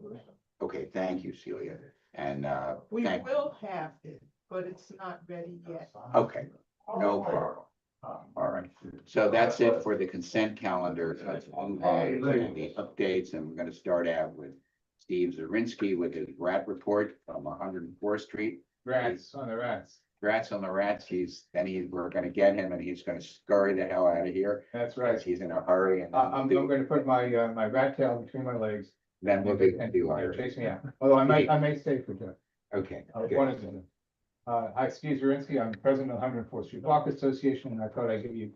solution. Okay, thank you, Celia. And, We thank, will have it, but it's not ready yet. okay, no problem. All right, so that's it for the consent calendar. Let's move on to the updates, and we're gonna start out with Steve Zirinsky with his rat report from 104th Street. Rats on the rats. Rats on the rats, we're gonna get him and he's gonna scurry the hell out of here. That's Right, right. he's in a hurry and I'm gonna put my, my rat tail between my legs then we'll be, and be chase me out. Although I may stay for that. okay. One good. of them. Hi, Steve Zirinsky. I'm president of 104th Street Block Association, and I thought I'd give you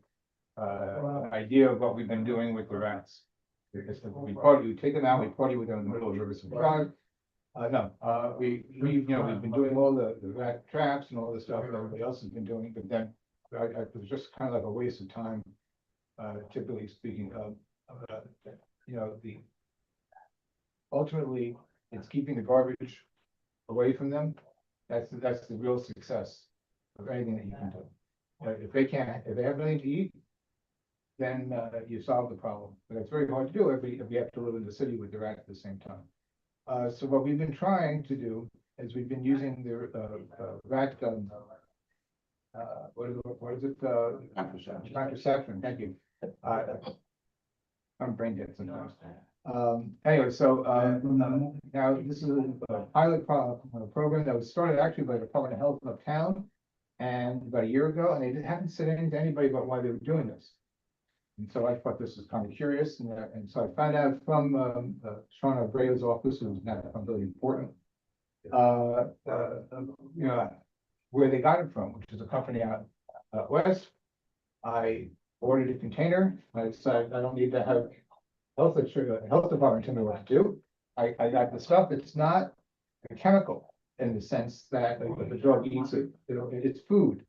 an idea of what we've been doing with the rats. We take them out, we party with them in the middle of Riverside Drive. We've been doing all the rat traps and all the stuff that everybody else has been doing, but then it was just kind of like a waste of time, typically speaking. Ultimately, it's keeping the garbage away from them. That's the real success of anything that you can do. If they have nothing to eat, then you solve the problem. But it's very hard to do if we have to live in the city with the rat at the same time. So what we've been trying to do is we've been using the rat, what is it? Contraception. Contraception, thank you. I'm brain dead sometimes. Anyway, so now this is a pilot program that was started actually by the Department of Health of town, and about a year ago, and they haven't said anything to anybody about why they were doing this. And so I thought this was kind of curious, and so I found out from Sean Abreu's office, who's not really important, where they got it from, which is a company out west. I ordered a container. I decided I don't need to have health department tell me what to do. I got the stuff. It's not a chemical in the sense that if the dog eats it, it's food.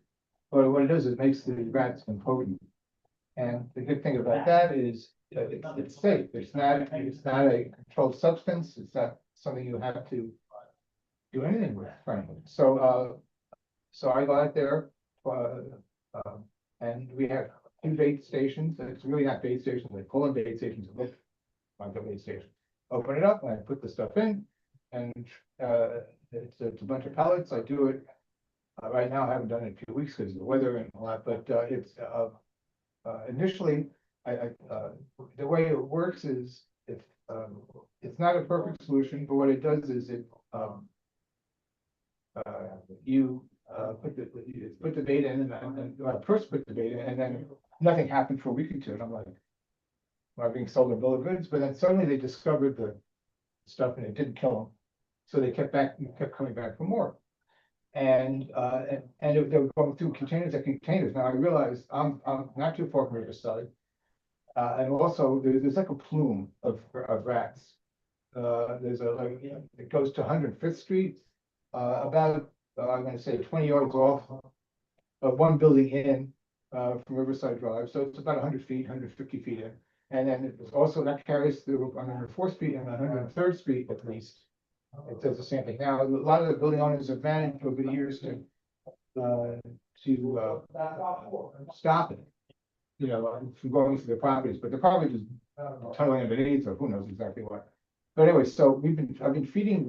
But what it does, it makes the rats impotent. And the good thing about that is it's safe. It's not a controlled substance. It's not something you have to do anything with, frankly. So I got it there, and we have 2 bait stations. It's really not bait stations. They call them bait stations. It looks like a bait station. Open it up and I put the stuff in, and it's a bunch of pellets. I do it right now. I haven't done it in a few weeks because of the weather and a lot. But it's initially, the way it works is it's not a perfect solution, but what it does is it you put the bait in, and I first put the bait in, and then nothing happened for a week or two, and I'm like, well, being sold a bill of goods, but then suddenly they discovered the stuff and it didn't kill them, so they kept coming back for more, and they were going through containers and containers. Now I realized I'm not too far from Riverside, and also there's like a plume of rats. There's it goes to 105th Street, about I'm going to say 20 yards off of one building in from Riverside Drive, so it's about 100 feet, 150 feet in. And then it's also that carries through 104th Street and 103rd Street at least. It does the same thing. Now, a lot of the building owners have managed over the years to stop it, from going through the properties, but they're probably just tunneling underneath, or who knows exactly what. But anyway, so I've been feeding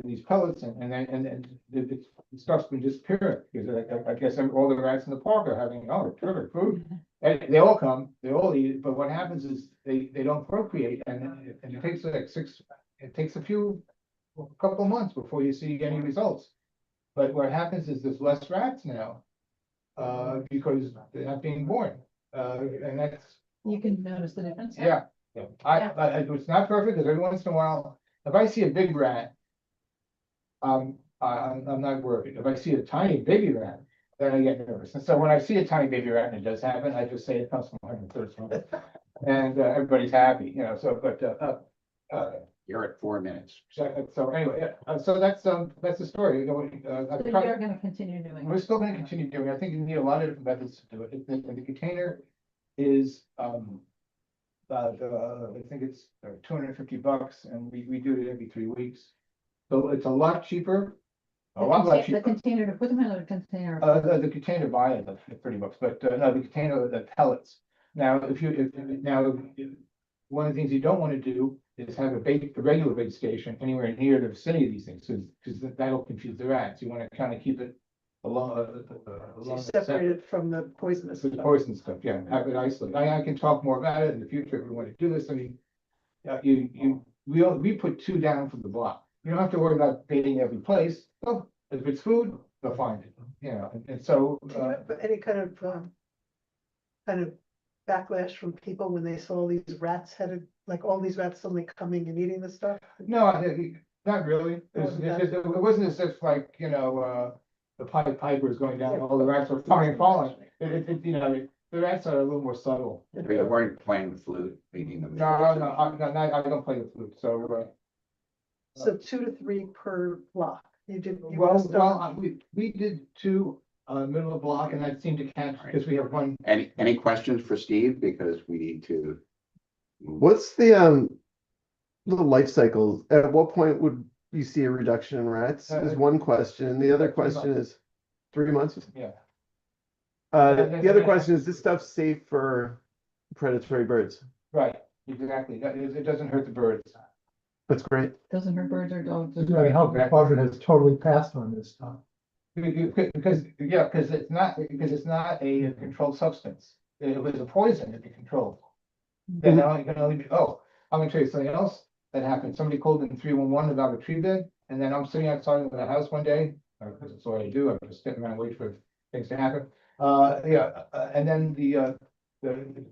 these pellets, and the stuff's been disappearing because I guess all the rats in the park are having terrific food, and they all eat it. But what happens is they don't procreate, and it takes a couple of months before you see any results. But what happens is there's less rats now because they're not being born, and that's You can notice the difference. yeah. It's not perfect because every once in a while, if I see a big rat, I'm not worried. If I see a tiny baby rat, then I get nervous. And so when I see a tiny baby rat, and it does happen, I just say it comes from 103rd Street, and everybody's happy, So, but You're at 4 minutes. so anyway, so that's the story. So you're gonna continue doing We're it. still going to continue doing it. I think you need a lot of different methods to do it. The container is I think it's $250, and we do it every 3 weeks. So it's a lot cheaper. The container to put them in a container. The container buy it at $30, but no, the container, the pellets. Now, now one of the things you don't want to do is have a regular bait station anywhere near the vicinity of these things, because that'll confuse the rats. You wanna kind of keep it along, along the Separated from the poisonous with the stuff. poison stuff, yeah, have it isolated. I can talk more about it in the future if we want to do this. I mean, we put 2 down from the block. You don't have to worry about baiting every place. Oh, if it's food, they'll find it, you know, and so, Do you have any kind of backlash from people when they saw these rats headed, like all these rats suddenly coming and eating the stuff? no, not really. It wasn't as if like, you know, the Pied Piper is going down, all the rats are falling. You know, the rats are a little more subtle. We weren't playing the flute, beating them. No, I don't play the flute, so, So 2 to 3 per block. You we did 2, middle of the block, and that seemed to catch, because we have one. Any questions for Steve? Because we need to. What's the life cycle? At what point would you see a reduction in rats? Is one question. The other question is 3 months. Yeah. The other question is, this stuff safe for predatory birds? Right, exactly. It doesn't hurt the birds. That's great. Doesn't hurt birds or dogs. The health department has totally passed on this stuff. Because it's not a controlled substance. If it was a poison, it'd be controlled. Then it can only be, oh, I'm gonna tell you something else that happened. Somebody called in 311 about a tree bed, and then I'm sitting outside of the house one day, because that's what I do. I'm just sitting around and wait for things to happen. And then the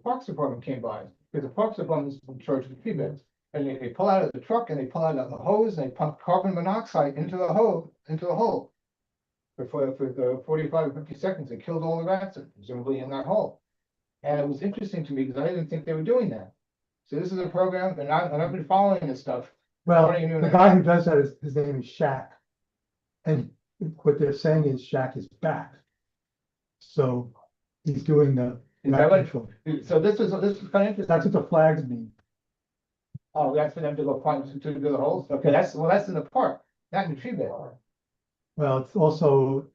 Parks Department came by, because the Parks Department is in charge of the tree beds. And they pull out of the truck and they pull out of the hose and they pump carbon monoxide into the hole. For the 45 or 50 seconds, it killed all the rats, presumably in that hole. And it was interesting to me because I didn't think they were doing that. So this is a program, and I've been following this stuff. Well, What are you doing the now? guy who does that is, his name is Shaq. And what they're saying is Shaq is back. So he's doing the. Is that what- control. So this is kind of interesting. That's what the flags mean. Oh, that's for them to go find to do the holes? Okay, that's in the park, not in the tree bed. Well, it's also.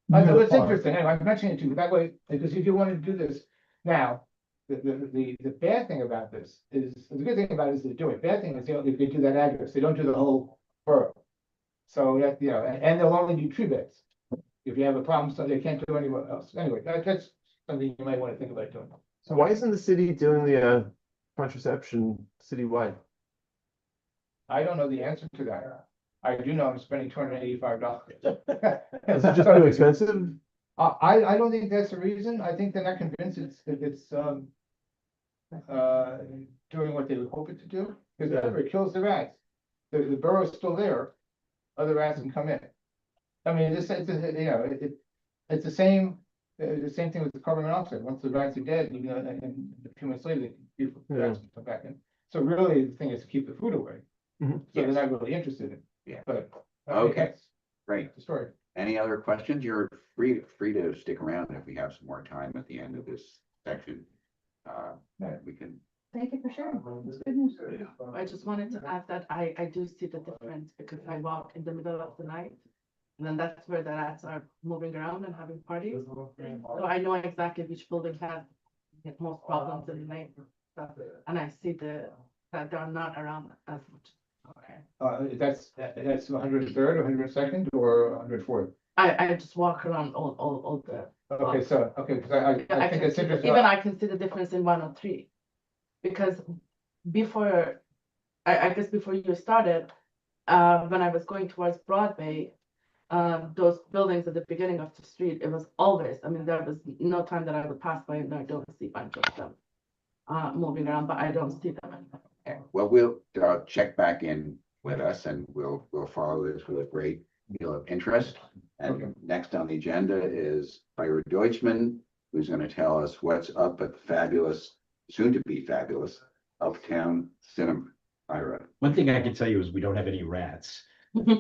It's interesting, anyway, I'm mentioning it to you that way, because if you wanted to do this now, the bad thing about this is, the good thing about it is they do it, bad thing is, you know, if they do that address, they don't do the whole borough. So that, you know, and they'll only do tree beds. If you have a problem, so they can't do anywhere else, anyway, that's something you might want to think about doing. So why isn't the city doing the contraception citywide? I don't know the answer to that. I do know I'm spending $285. Is it just too expensive? I don't think that's the reason. I think they're not convinced it's doing what they would hope it to do. Because remember, it kills the rats. The burrow's still there. Other rats can come in. I mean, it's the same thing with the carbon monoxide. Once the rats are dead, you know, and a few months later, the rats can come back in. So really, the thing is to keep the food away. Mhm. So they're not really interested in. Yeah. But. Okay. That's Great. the story. Any other questions? You're free to stick around if we have some more time at the end of this section. We can. Thank you for sharing. It's good news. I just wanted to add that I do see the difference because I walk in the middle of the night. And then that's where the rats are moving around and having parties. So I know exactly which building has the most problems in the night. And I see that they're not around as much. Okay. That's 103rd or 102nd or 104th? I just walk around all the. Okay, so, okay, because I think can it's see- interesting. Even I can see the difference in 103. Because before, I guess before you started, when I was going towards Broadway, those buildings at the beginning of the street, it was always, I mean, there was no time that I would pass by and I don't see a bunch of them moving around, but I don't see them anymore. Okay. Well, we'll check back in with us and we'll follow this with a great deal of interest. And next on the agenda is Ira Deutschman, who's going to tell us what's up at the fabulous, soon to be fabulous, Uptown Cinema. Ira. One thing I can tell you is we don't have any rats. You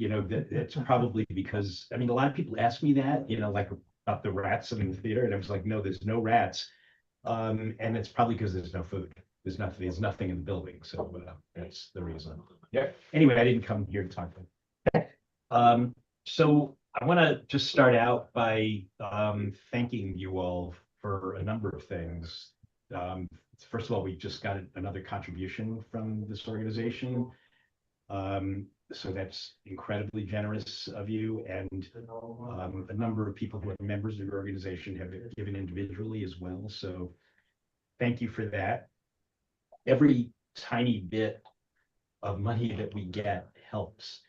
know, it's probably because, I mean, a lot of people ask me that, you know, like about the rats in the theater, and I was like, no, there's no rats. And it's probably because there's no food. There's nothing in the building, so that's the reason. Yeah. Anyway, I didn't come here to talk to them. So I want to just start out by thanking you all for a number of things. first of all, we just got another contribution from this organization. So that's incredibly generous of you, and a number of people who are members of your organization have given individually as well, so thank you for that. Every tiny bit of money that we get helps,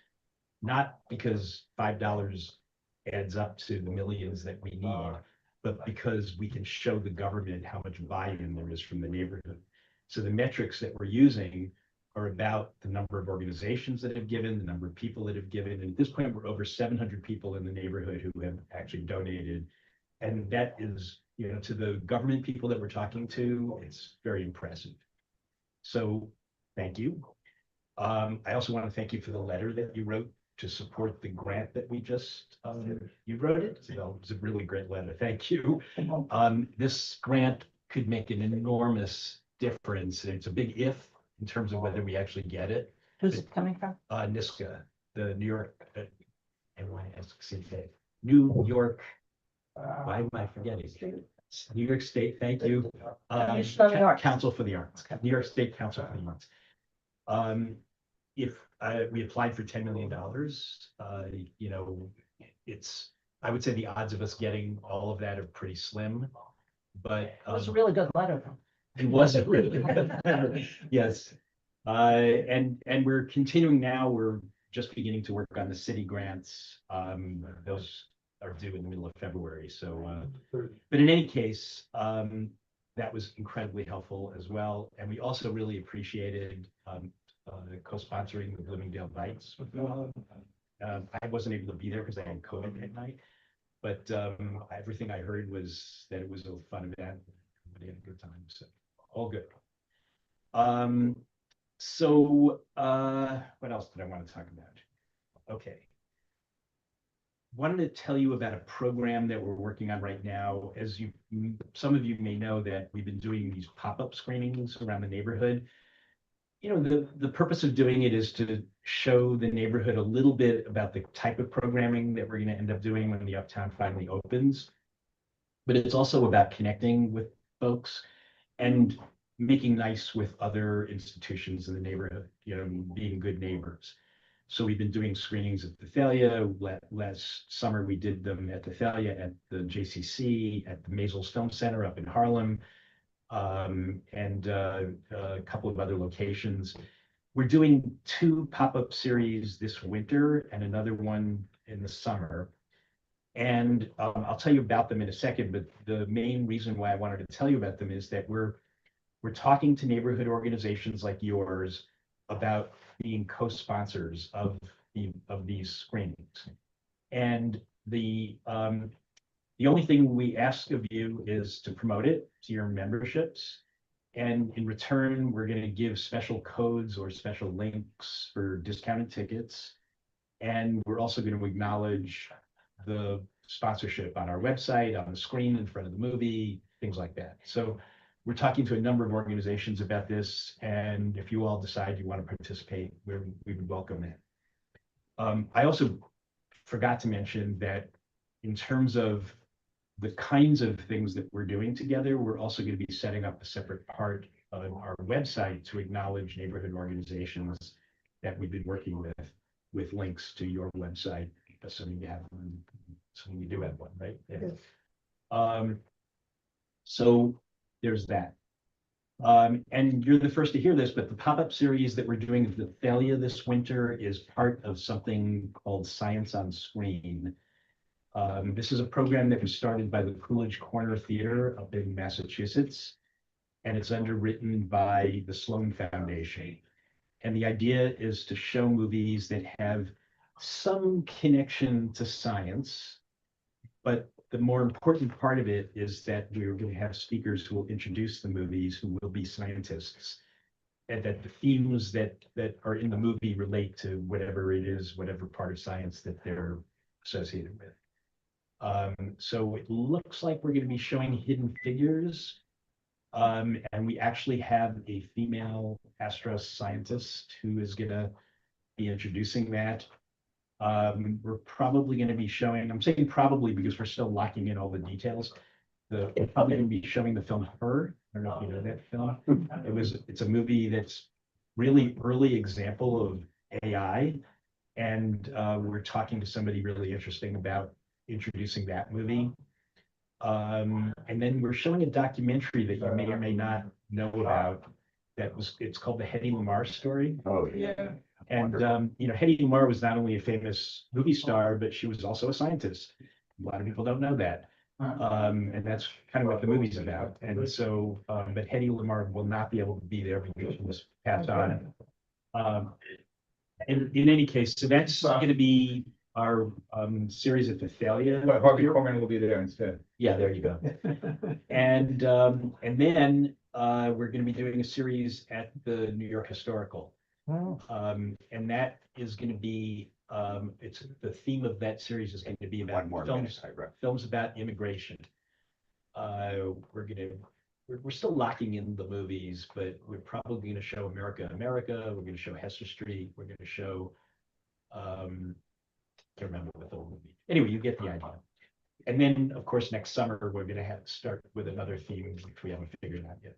not because $5 adds up to the millions that we need, but because we can show the government how much buy-in there is from the neighborhood. So the metrics that we're using are about the number of organizations that have given, the number of people that have given. And at this point, we're over 700 people in the neighborhood who have actually donated. And that is, you know, to the government people that we're talking to, it's very impressive. So thank you. I also want to thank you for the letter that you wrote to support the grant that we just, you wrote it. So it's a really great letter. Thank you. This grant could make an enormous difference. It's a big if in terms of whether we actually get it. Who's it coming from? NYSCA, the New York, NYSCA, New York, why am I forgetting? New York State, thank you. New York. Council for the Arts, New York State Council for the Arts. If we applied for $10 million, you know, I would say the odds of us getting all of that are pretty slim, but. It was a really good letter. It wasn't really. Yes. And we're continuing now. We're just beginning to work on the city grants. Those are due in the middle of February. So, but in any case, that was incredibly helpful as well. And we also really appreciated co-sponsoring the Bloomingdale Bites. I wasn't able to be there because I had COVID that night, but everything I heard was that it was a fun event. Everybody had a good time, so all good. So what else did I want to talk about? Okay. Wanted to tell you about a program that we're working on right now. As some of you may know, that we've been doing these pop-up screenings around the neighborhood. You know, the purpose of doing it is to show the neighborhood a little bit about the type of programming that we're going to end up doing when the Uptown finally opens. But it's also about connecting with folks and making nice with other institutions in the neighborhood, you know, being good neighbors. So we've been doing screenings at the Thalia. Last summer, we did them at the Thalia, at the JCC, at the Maisels Film Center up in Harlem, and a couple of other locations. We're doing 2 pop-up series this winter and another one in the summer. And I'll tell you about them in a second, but the main reason why I wanted to tell you about them is that we're talking to neighborhood organizations like yours about being co-sponsors of these screenings. And the only thing we ask of you is to promote it to your memberships. And in return, we're going to give special codes or special links for discounted tickets. And we're also going to acknowledge the sponsorship on our website, on the screen in front of the movie, things like that. So we're talking to a number of organizations about this, and if you all decide you want to participate, we would welcome that. I also forgot to mention that in terms of the kinds of things that we're doing together, we're also going to be setting up a separate part of our website to acknowledge neighborhood organizations that we've been working with links to your website, assuming you have one, assuming you do have one, right? Yeah. Yes. So there's that. And you're the first to hear this, but the pop-up series that we're doing at the Thalia this winter is part of something called Science on Screen. This is a program that was started by the Coolidge Corner Theater up in Massachusetts, and it's underwritten by the Sloan Foundation. And the idea is to show movies that have some connection to science, but the more important part of it is that we're going to have speakers who will introduce the movies, who will be scientists, and that the themes that are in the movie relate to whatever it is, whatever part of science that they're associated with. So it looks like we're going to be showing Hidden Figures, and we actually have a female astroscientist who is going to be introducing that. We're probably going to be showing, I'm saying probably because we're still locking in all the details. We're probably going to be showing the film Her don't know if you know that film. It's a movie that's really early example of AI. And we're talking to somebody really interesting about introducing that movie. And then we're showing a documentary that you may or may not know about. It's called The Hedy Lamarr Story. Oh, yeah. And, Hedy Lamarr was not only a famous movie star, but she was also a scientist. A lot of people don't know that. And that's kind of what the movie's about. And so, but Hedy Lamarr will not be able to be there because she was passed on. In any case, so that's going to be our series at Thalia. But Harvey Korman will be there instead. Yeah, there you go. And then we're going to be doing a series at the New York Historical. And that is going to be it's the theme of that series is going to be about One more films, minute, I wrote. films about immigration. We're still locking in the movies, but we're probably going to show America, America. We're going to show Hester Street. We're going to show can't remember what the whole movie. Anyway, you get the idea. And then, of course, next summer we're going to start with another theme, which we haven't figured out yet.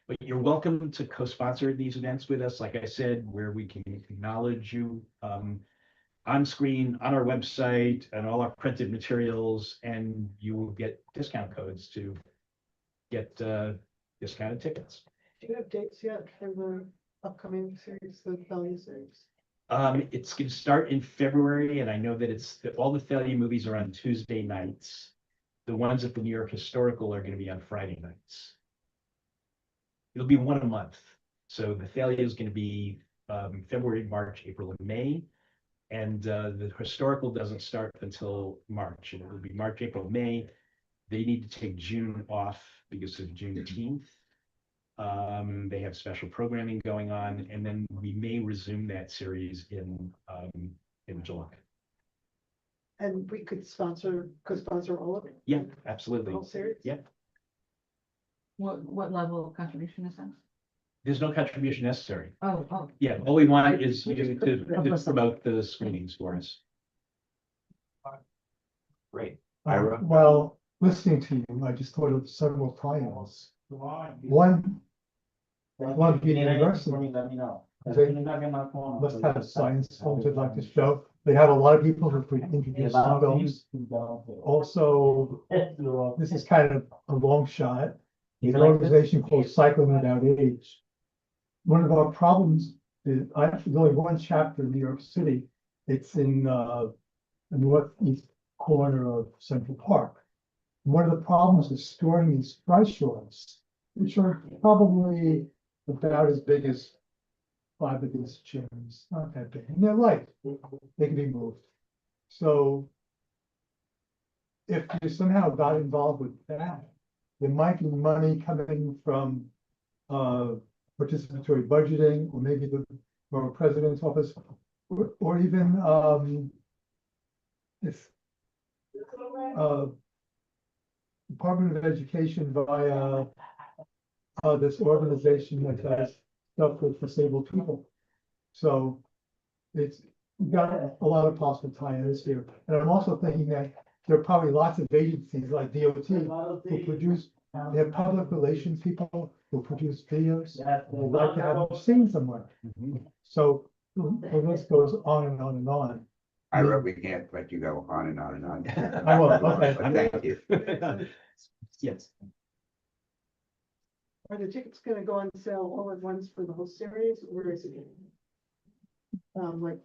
But you're welcome to co-sponsor these events with us. Like I said, where we can acknowledge you on screen, on our website, and all our printed materials, and you will get discount codes to get discounted tickets. Do you have dates yet for the upcoming series, the Thalia series? It's going to start in February, and I know that all the Thalia movies are on Tuesday nights. The ones at the New York Historical are going to be on Friday nights. It'll be one a month. So the Thalia is going to be February, March, April, and May. And the Historical doesn't start until March. And it will be March, April, May. They need to take June off because of Juneteenth. They have special programming going on, and then we may resume that series in July. And we could co-sponsor all of it? Yeah, The absolutely. whole series? Yeah. What level of contribution is that? There's no contribution necessary. Oh. Yeah, all we want is you to promote the screenings for us. Great. Ira? Well, listening to you, I just thought of several times. One being university. Let me know. They must have science films they'd like to show. They have a lot of people who could introduce films. Also, this is kind of a long shot. An organization called Cycling Without Age. One of our problems is, there's only one chapter in New York City. It's in the northeast corner of Central Park. One of the problems is storing these brochures, which are probably about as big as 5 of these chairs, not that big, and they're light, they can be moved. So if you somehow got involved with that, there might be money coming from participatory budgeting, or maybe the former president's office, or even this Department of Education via this organization that does stuff with disabled people. So it's got a lot of possible tie-ins here. And I'm also thinking that there are probably lots of agencies like DOT who produce, they have public relations people who produce videos. They'd like to have them seen somewhere. So the list goes on and on and on. Ira, we can't let you go on and on and on. I will, okay. But thank you. Yes. Are the tickets gonna go on sale all at once for the whole series, or is it? Like.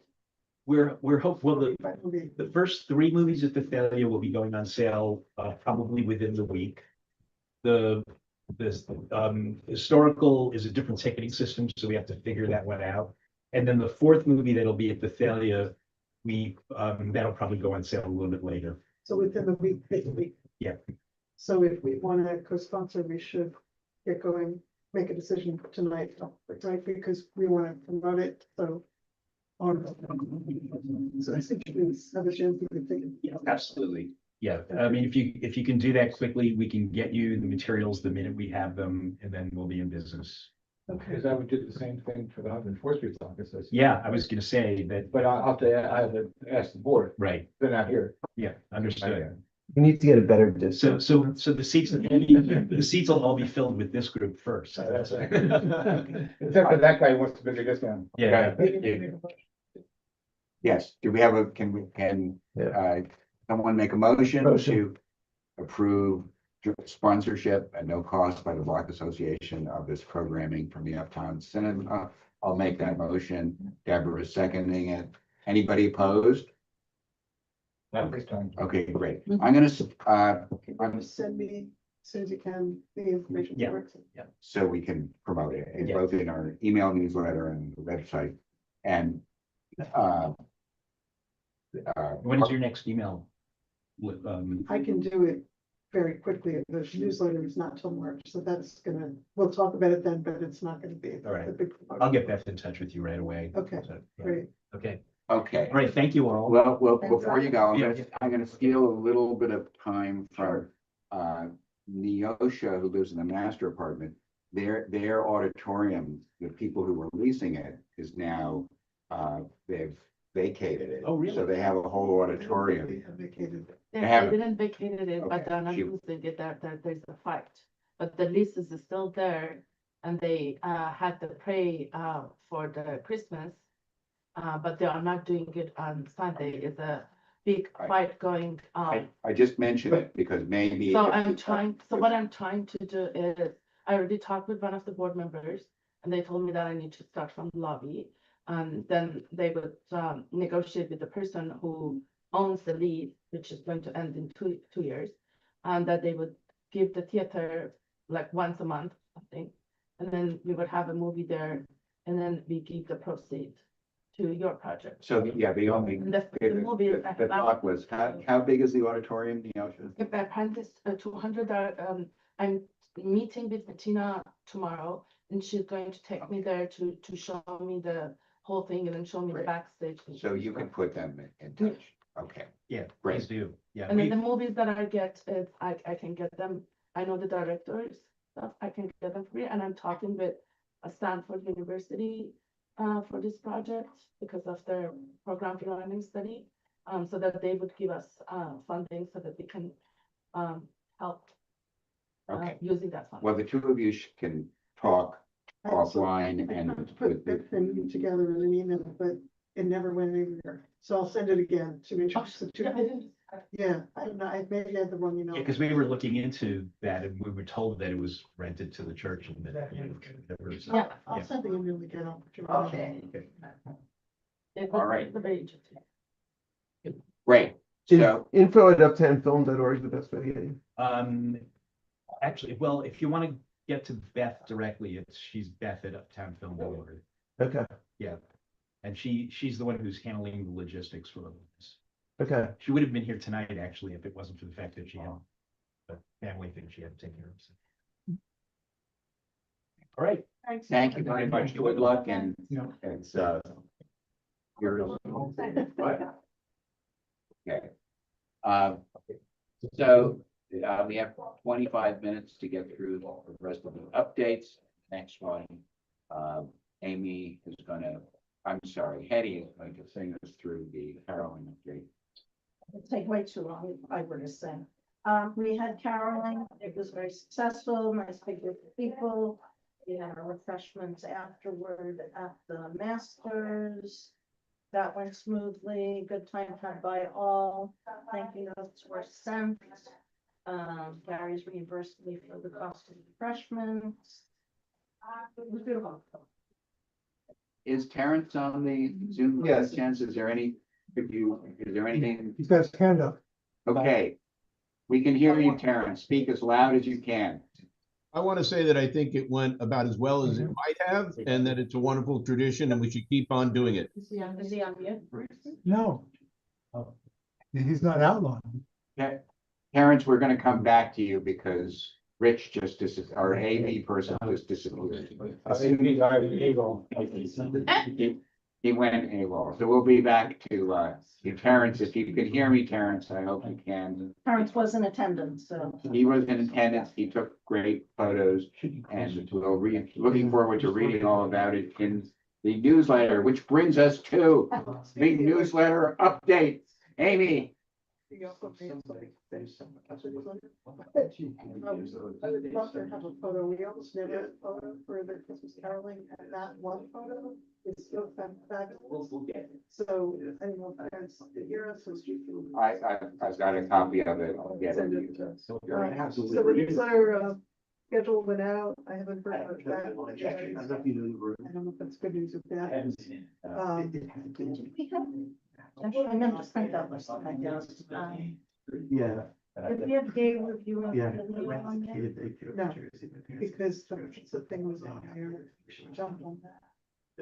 We're hopeful that movie? the first 3 movies at the Thalia will be going on sale probably within the week. The Historical is a different ticketing system, so we have to figure that one out. And then the 4th movie that'll be at the Thalia, that'll probably go on sale a little bit later. So within the week, basically. Yeah. So if we want to co-sponsor, we should get going, make a decision tonight, right? Because we want to promote it, so. So I think we have a chance to think. Yeah, absolutely. Yeah, I mean, if you can do that quickly, we can get you the materials the minute we have them, and then we'll be in business. Okay. Because I would do the same thing for the 104th Street office. Yeah, I was gonna say that, But I have to ask the board, right, they're not here. yeah, understood. We need to get a better So, distance. so the seats will all be filled with this group first. Except for that guy who wants to visit this one. Yeah. Yes, do we have someone make a motion Motion. to approve sponsorship at no cost by the Block Association of this programming from the Uptown Cinema? I'll make that motion. Deborah is seconding it. Anybody opposed? Not this time. Okay, great. I'm gonna, Send me, as soon as you can, the information. Yeah. for it. so we can promote it, in Yeah. both in our email newsletter and the website. And, When is your next email? I can do it very quickly. The newsletter is not till March, so that's gonna, we'll talk about it then, but it's not gonna be. All right. a big. I'll get Beth in touch with you right away. Okay, So, yeah. Great. Okay, okay. all right, thank you all. Well, before you go, Yeah. I'm gonna steal a little bit of time from Neosha, who lives in the master apartment. Their auditorium, the people who were leasing it is now, they've vacated it. Oh, really? So they have a whole auditorium. They have vacated. They haven't. didn't vacate it, but Okay, they're not she- using it, there's a fight. But the leases is still there, and they had to pray for the Christmas. But they are not doing it on Sunday, it's a big Right. fight going on. I just mentioned it because maybe. So what I'm trying to do is, I already talked with one of the board members, and they told me that I need to start from the lobby. And then they would negotiate with the person who owns the lease, which is going to end in two years. And that they would give the theater like once a month, something. And then we would have a movie there, and then we give the proceeds to your project. So, yeah, the only, And the movie is the thought was, how big is the auditorium, Neosha? If I plan this 200, I'm meeting with Bettina tomorrow, and she's going to take me there to show me the whole thing and then show me the Great. backstage. So you can put them in touch. Okay, Yeah, Great. please do. Yeah. And then we- the movies that I get, is I can get them, I know the directors, stuff, I can get them free, and I'm talking with Stanford University for this project because of their program for learning study, so that they would give us funding so that we can help okay. using that fund. Well, the two of you can talk I also- offline I and tried to put with the- that thing together in an email, but it never went anywhere. So I'll send it again to introduce the two. Yeah, I didn't- Yeah, I don't know, I maybe I had the wrong email. Yeah, because we were looking into that and we were told that it was rented to the church and that, you know, there was. Yeah. I'll send the email again. I'll put you on. Okay. It All was right. the very interesting. Great, Is so, info@uptownfilm.org the best way to get you? Actually, well, if you want to get to Beth directly, she's Beth at uptownfilm.org. Okay, Yeah. And she's the one who's handling the logistics for this. okay. She would have been here tonight, actually, if it wasn't for the fact that she had a family thing she had to take care of. So. All right. thank you very much. Good luck and Yeah. it's, yours. Okay. So, we have 25 minutes to get through the rest of the updates. Next one, Amy is gonna, I'm sorry, Hetty is going to sing us through the Carolyn update. It'd take way too long if I were to sing. We had caroling, it was very successful, nice big group of people. We had our refreshments afterward at the Masters. That went smoothly, good time had by all, thank you notes were sent. Gary's reimbursed me for the cost of refreshments. It was beautiful. Is Terrence on the Zoom? Yes. Chance, is there any, is there anything? He's got his hand up. Okay. We can hear you, Terrence. Speak as loud as you can. I want to say that I think it went about as well as it might have, and that it's a wonderful tradition and we should keep on doing it. Is he on mute? No. He's not outlawed. Okay. Terrence, we're gonna come back to you because Rich just our AV person just disappeared. He went AWOL, so we'll be back to Terrence. If you can hear me, Terrence, I hope you can. Parents was in attendance, so. He was in attendance, he took great photos, and we'll looking forward to reading all about it in the newsletter, which brings us to the newsletter update. Amy, You also made something. I would love to have a photo. We almost never have a photo for the Christmas caroling, and that one photo is so fabulous. So I don't know if that's the hero, so I've got a copy of it. I'll get it. to you. So the newsletter schedule went out. I haven't heard much back. I don't know if that's good news or bad. I meant to print that list. Yeah. Did we have Dave review? Yeah. No, because the thing was on there, she jumped on that,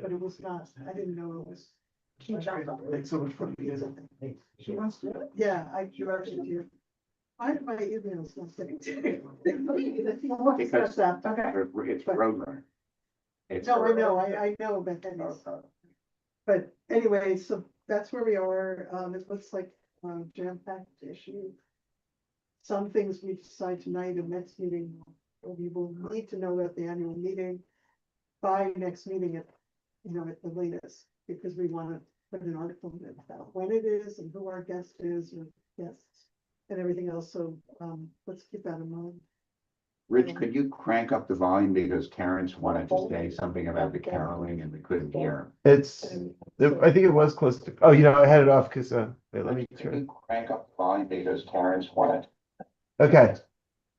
but it was not, I didn't know it was. She jumped on it. Thanks so much for the. She wants to do it. Yeah, I directed you. Why did my emails not getting to you? Because Okay. it's Roadrunner. It's No, I know, I know, but that is. But anyway, so that's where we are. It looks like jam-packed issue. Some things we decide tonight in next meeting, we will need to know at the annual meeting by next meeting at the latest, because we want to put an article in about when it is and who our guest is or guests and everything else. So let's keep that in mind. Rich, could you crank up the volume because Terrence wanted to say something about the caroling and we couldn't hear It's, I think it was close to, oh, I had it off because, wait, let me him. Could turn. you crank up the volume because Terrence wanted? Okay.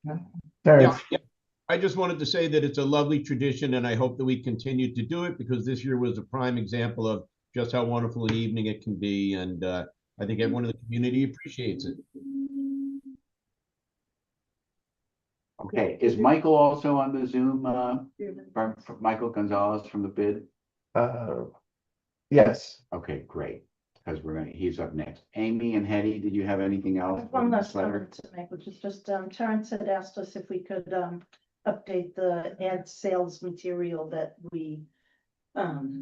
Yeah, Terrence, yeah. I just wanted to say that it's a lovely tradition and I hope that we continue to do it because this year was a prime example of just how wonderful an evening it can be. And I think everyone in the community appreciates it. Okay, is Michael also on the Zoom, from Michael Gonzalez from the bid? yes. Okay, great, because he's up next. Amy and Hetty, did you have anything else? One for last this letter? comment to make, which is just, Terrence had asked us if we could, update the ad sales material that we,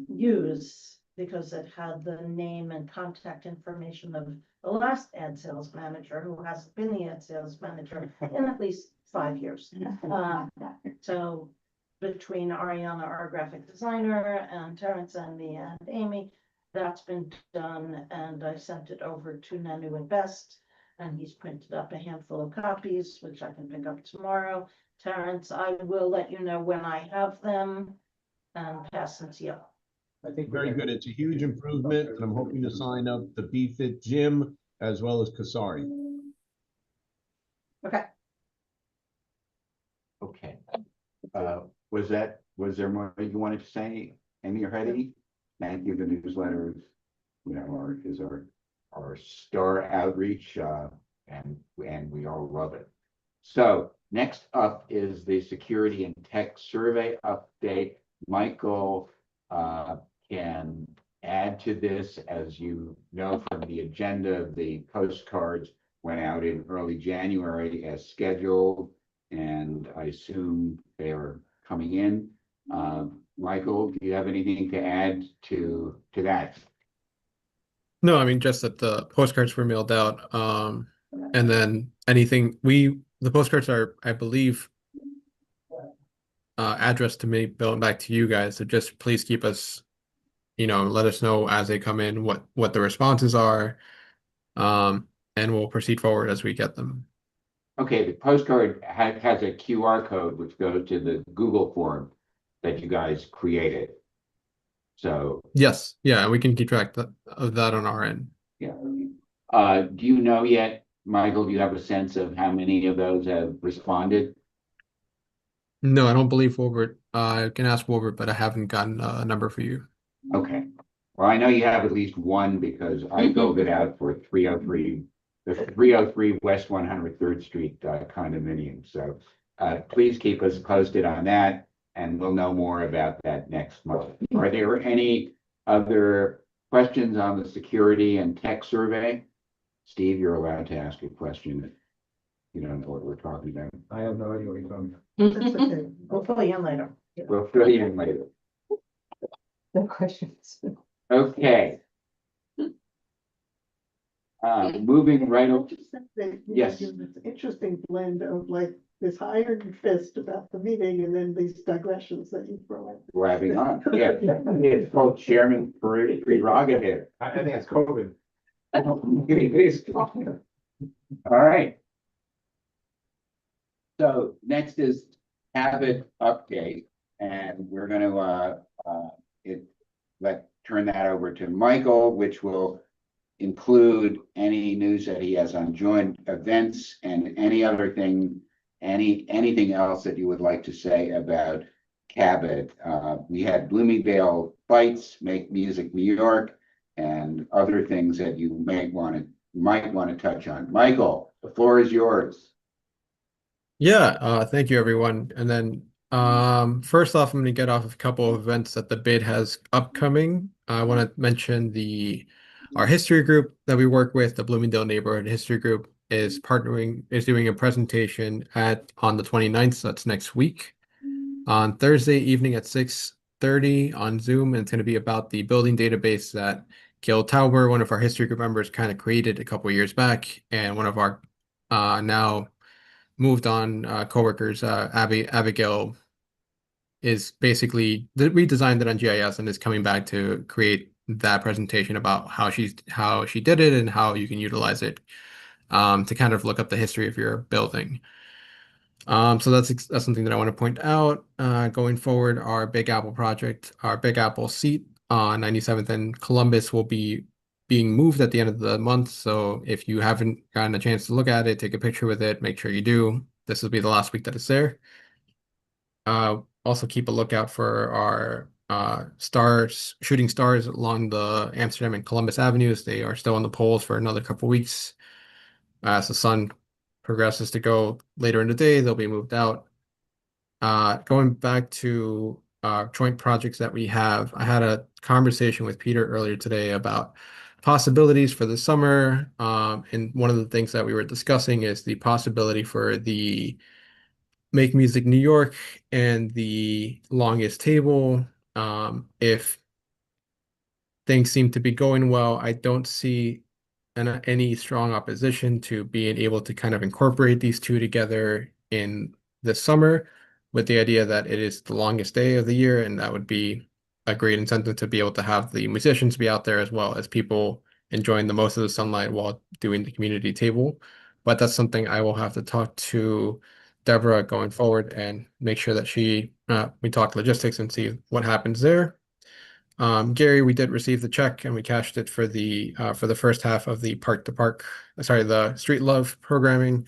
use, because it had the name and contact information of the last ad sales manager, who hasn't been the ad sales manager in at least 5 years. So between Ariana, our graphic designer, and Terrence and me and Amy, that's been done, and I sent it over to Nanu and Best, and he's printed up a handful of copies, which I can pick up tomorrow. Terrence, I will let you know when I have them and pass them to you. I think Very good. It's a huge improvement and I'm hoping to sign up the BFit Gym as well as Kasari. Okay. Okay. Was there more you wanted to say, Amy or Hetty? Thank you. The newsletter is our star outreach, and we all love it. So next up is the security and tech survey update. Michael can add to this. As you know from the agenda, the postcards went out in early January as scheduled, and I assume they are coming in. Michael, do you have anything to add to that? No, I mean, just that the postcards were mailed out. And then the postcards are, I believe, addressed to me, going back to you guys. So just please keep us, let us know as they come in what the responses are. And we'll proceed forward as we get them. Okay, the postcard has a QR code which goes to the Google form that you guys created. So Yes, yeah, we can keep track of that on our end. yeah. Do you know yet, Michael, do you have a sense of how many of those have responded? No, I don't believe Wilbert. I can ask Wilbert, but I haven't gotten a number for you. Okay. Well, I know you have at least one because I filled it out for 303, the 303 West 103rd Street condominium. So please keep us posted on that, and we'll know more about that next month. Are there any other questions on the security and tech survey? Steve, you're allowed to ask a question if you don't know what we're talking about. I have no idea what you're talking That's okay. We'll fill you in later. We'll fill you in later. No questions. Okay. Moving right over. Yes. This interesting blend of like this iron fist about the meeting and then these digressions that you throw in. Grabbing on, yeah. It's called chairman prerogative. about. I think it's COVID. It is. All right. So next is habit update, and we're gonna turn that over to Michael, which will include any news that he has on joint events and any other thing, anything else that you would like to say about Cabot. We had Bloomingdale Bites, Make Music New York, and other things that you might want to touch on. Michael, the floor is yours. Yeah, thank you everyone. And then first off, I'm going to get off of a couple of events that the bid has upcoming. I want to mention our history group that we work with, the Bloomingdale Neighborhood History Group, is doing a presentation on the 29th, so that's next week, on Thursday evening at 6:30 on Zoom, and it's going to be about the building database that Gil Tauber, one of our history group members, kind of created a couple years back, and one of our now moved on coworkers, Abigail, is basically redesigned it on GIS and is coming back to create that presentation about how she did it and how you can utilize it to kind of look up the history of your building. So that's something that I want to point out. Going forward, our Big Apple project, our Big Apple seat on 97th and Columbus will be being moved at the end of the month. So if you haven't gotten a chance to look at it, take a picture with it, make sure you do. This will be the last week that it's there. Also keep a lookout for our shooting stars along the Amsterdam and Columbus Avenues. They are still on the poles for another couple weeks. As the sun progresses to go later in the day, they'll be moved out. Going back to joint projects that we have, I had a conversation with Peter earlier today about possibilities for the summer. And one of the things that we were discussing is the possibility for the Make Music New York and the Longest Table. If things seem to be going well, I don't see any strong opposition to being able to kind of incorporate these two together in the summer, with the idea that it is the longest day of the year, and that would be a great incentive to be able to have the musicians be out there as well as people enjoying the most of the sunlight while doing the community table. But that's something I will have to talk to Deborah going forward and make sure that we talk logistics and see what happens there. Gary, we did receive the check and we cashed it for the first half of the the Street Love programming,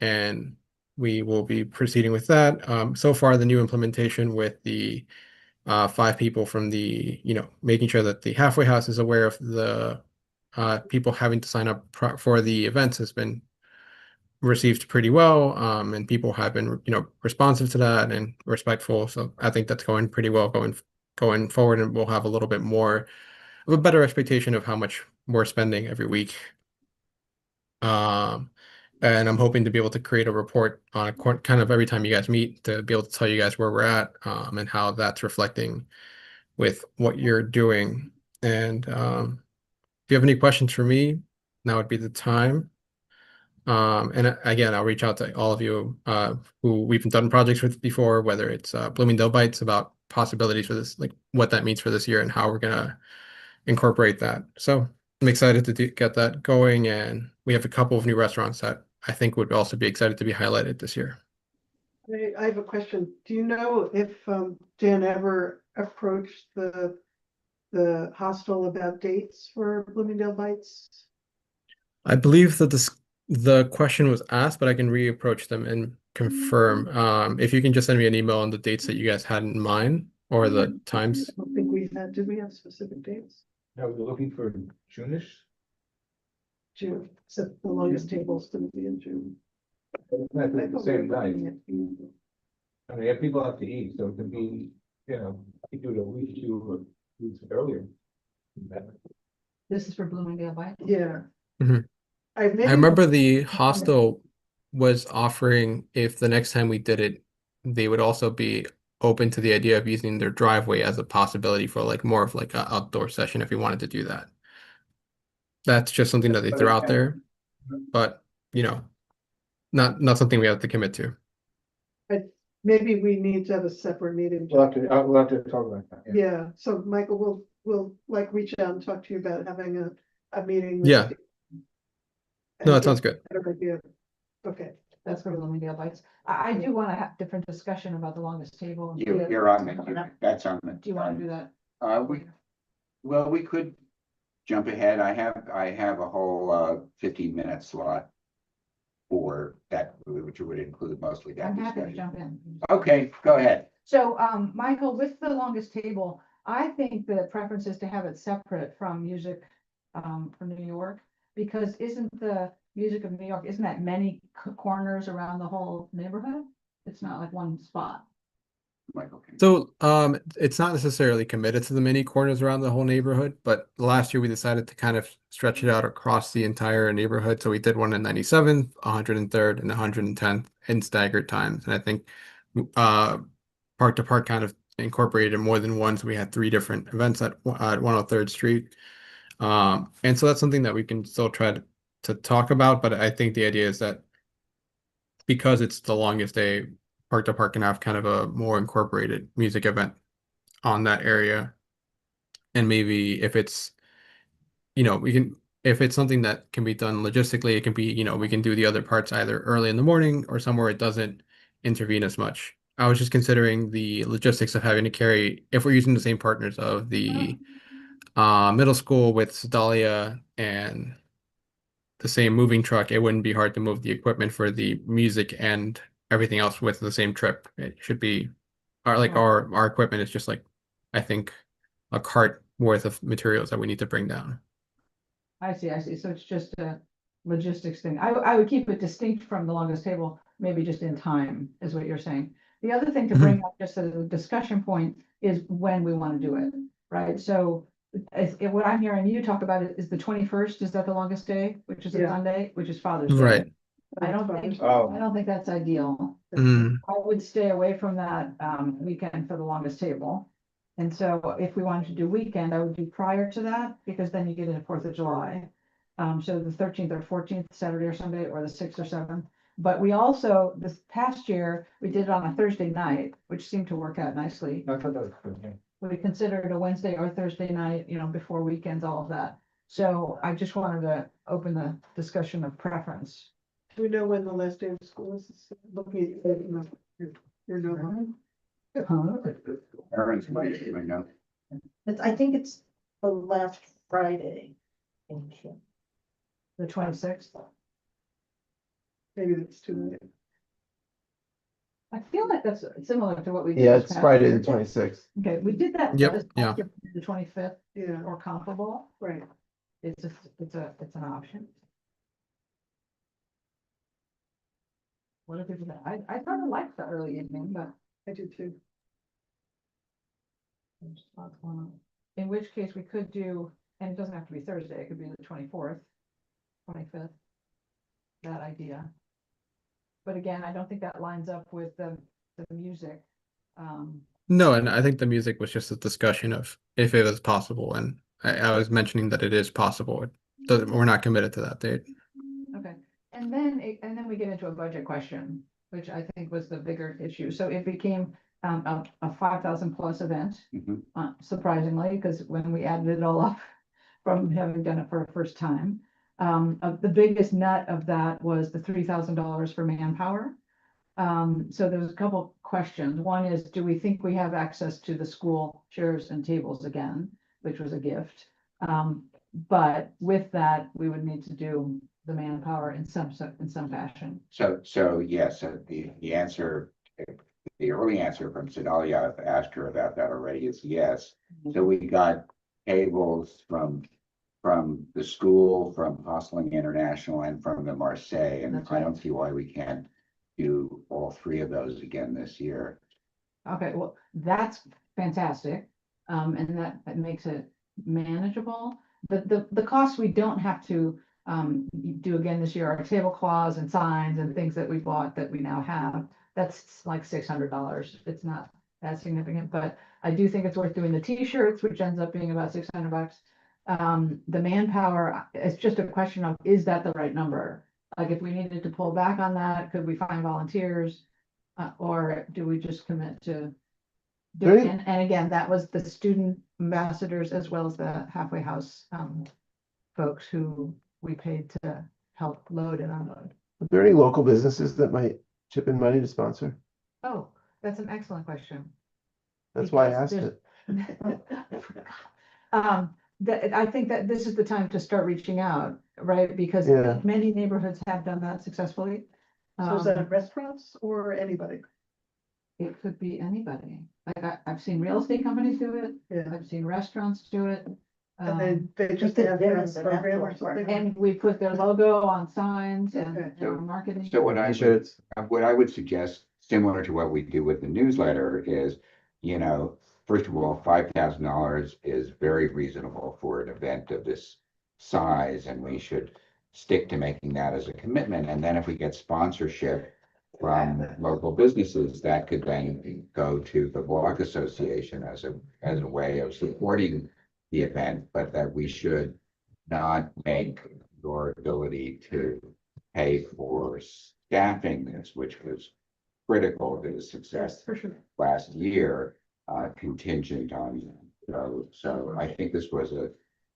and we will be proceeding with that. So far, the new implementation with the 5 people from making sure that the halfway house is aware of the people having to sign up for the events has been received pretty well, and people have been responsive to that and respectful. So I think that's going pretty well going forward, and we'll have a little bit more of a better expectation of how much we're spending every week. And I'm hoping to be able to create a report on kind of every time you guys meet to be able to tell you guys where we're at, and how that's reflecting with what you're doing. And if you have any questions for me, now would be the time. And again, I'll reach out to all of you who we've done projects with before, whether it's Bloomingdale Bites, about possibilities for this, like what that means for this year and how we're gonna incorporate that. So I'm excited to get that going, and we have a couple of new restaurants that I think would also be excited to be highlighted this year. I have a question. Do you know if Dan ever approached the hostel about dates for Bloomingdale Bites? I believe that the question was asked, but I can reapproach them and confirm. If you can just send me an email on the dates that you guys had in mind or the times. I don't think we had. Did we have specific dates? No, we're looking for June-ish. June, except the longest table's gonna be in June. Not the same night. Looking at June. I mean, if people have to eat, so it could be, you do it a week, 2 weeks earlier. This is for Bloomingdale Bites? Yeah. Mhm. I remember the hostel was offering, if the next time we did it, they would also be open to the idea of using their driveway as a possibility for like more of like an outdoor session if we wanted to do that. That's just something that they threw out there, but not something we have to commit to. Maybe we need to have a separate meeting. We'll have to talk about that. Yeah, so Michael, we'll like reach out and talk to you about having a meeting. with Yeah. Steve. No, that sounds good. Better idea. Okay, That's for Bloomingdale Bites. I do want to have different discussion about the longest table. and- You're on the, that's on the. Do you want to do that? Well, we could jump ahead. I have a whole 15-minute slot for that, which would include mostly that I'm happy to discussion. jump in. Okay, go ahead. So, Michael, with the longest table, I think the preference is to have it separate from music, from New York. Because isn't the music of New York, isn't that many corners around the whole neighborhood? It's not like one spot. Michael. can- So, it's not necessarily committed to the many corners around the whole neighborhood, but last year we decided to kind of stretch it out across the entire neighborhood. So we did one in 97th, 103rd, and 110th in staggered times. And I think, Park to Park kind of incorporated more than once. We had 3 different events at 103rd Street. And so that's something that we can still try to talk about, but I think the idea is that because it's the longest day, Park to Park can have kind of a more incorporated music event on that area. And maybe if it's, if it's something that can be done logistically, it can be, we can do the other parts either early in the morning or somewhere it doesn't intervene as much. I was just considering the logistics of having to carry, if we're using the same partners of the middle school with Sedalia and the same moving truck, it wouldn't be hard to move the equipment for the music and everything else with the same trip. It should be our equipment is just like, I think, a cart worth of materials that we need to bring down. I see. So it's just a logistics thing. I would keep it distinct from the longest table, maybe just in time, is what you're saying. The other thing to bring up just as a discussion point is when we want to do it, right? So what I'm hearing you talk about is the 21st, is that the longest day, which is a Yeah. Sunday, which is Father's Day. Right. I don't think that's ideal. Mm. I would stay away from that weekend for the longest table. And so if we wanted to do weekend, I would do prior to that, because then you get into 4th of July. So the 13th or 14th, Saturday or Sunday, or the 6th or 7th. But we also, this past year, we did it on a Thursday night, which seemed to work out nicely. I thought that was good. Yeah. We considered a Wednesday or Thursday night, before weekends, all of that. So I just wanted to open the discussion of preference. do we know when the last day of school is? Looking at, your note. Aaron's might know. I think it's the last Friday. The 26th. Maybe that's too late. I feel like that's similar to what we did. Yeah, this it's past Friday year. the 26th. Okay, we did that. Yep, this yeah. past year, The 25th Yeah, or comparable. right. It's an option. What if people, I kind of like the early evening, but I do too. there's lots going on. In which case we could do, and it doesn't have to be Thursday, it could be the 24th, 25th. That idea. But again, I don't think that lines up with the music. No, and I think the music was just a discussion of if it was possible, and I was mentioning that it is possible. We're not committed to that date. Okay, and then we get into a budget question, which I think was the bigger issue. So it became a 5,000 plus event, Mhm. surprisingly, because when we added it all up from having done it for a first time, the biggest nut of that was the $3,000 for manpower. So there was a couple questions. One is, do we think we have access to the school chairs and tables again, which was a gift? But with that, we would need to do the manpower in some fashion. So yes, the answer, the early answer from Sedalia, I've asked her about that already, is yes. So we got tables from the school, from Hostling International, and from the Marseille, and That's I right. don't see why we can't do all 3 of those again this year. Okay, well, that's fantastic. And that makes it manageable. The costs we don't have to do again this year are tablecloths and signs and things that we bought that we now have. That's like $600. It's not that significant, but I do think it's worth doing the t-shirts, which ends up being about $600. The manpower, it's just a question of, is that the right number? Like if we needed to pull back on that, could we find volunteers? Or do we just commit to doing, and again, that was the student ambassadors as well as the halfway house folks who we paid to help load and unload. Are there any local businesses that might chip in money to sponsor? Oh, that's an excellent question. That's why I Because asked there's- it. That, I think that this is the time to start reaching out, right? Because Yeah. many neighborhoods have done that successfully. So is that Um, restaurants or anybody? It could be anybody. Like I've seen real estate companies do it. Yeah, I've seen restaurants do it. and they just did have theirs their and program or afterwards. something. And we put their logo on signs and Okay. and our marketing. So what I would, T-shirts. what I would suggest, similar to what we do with the newsletter, is, you know, first of all, $5,000 is very reasonable for an event of this size, and we should stick to making that as a commitment. And then if we get sponsorship from local businesses, that could then go to the Block Association as a way of supporting the event, but that we should not make your ability to pay for staffing this, which was critical to the success For sure. last year, contingent on. So I think this was a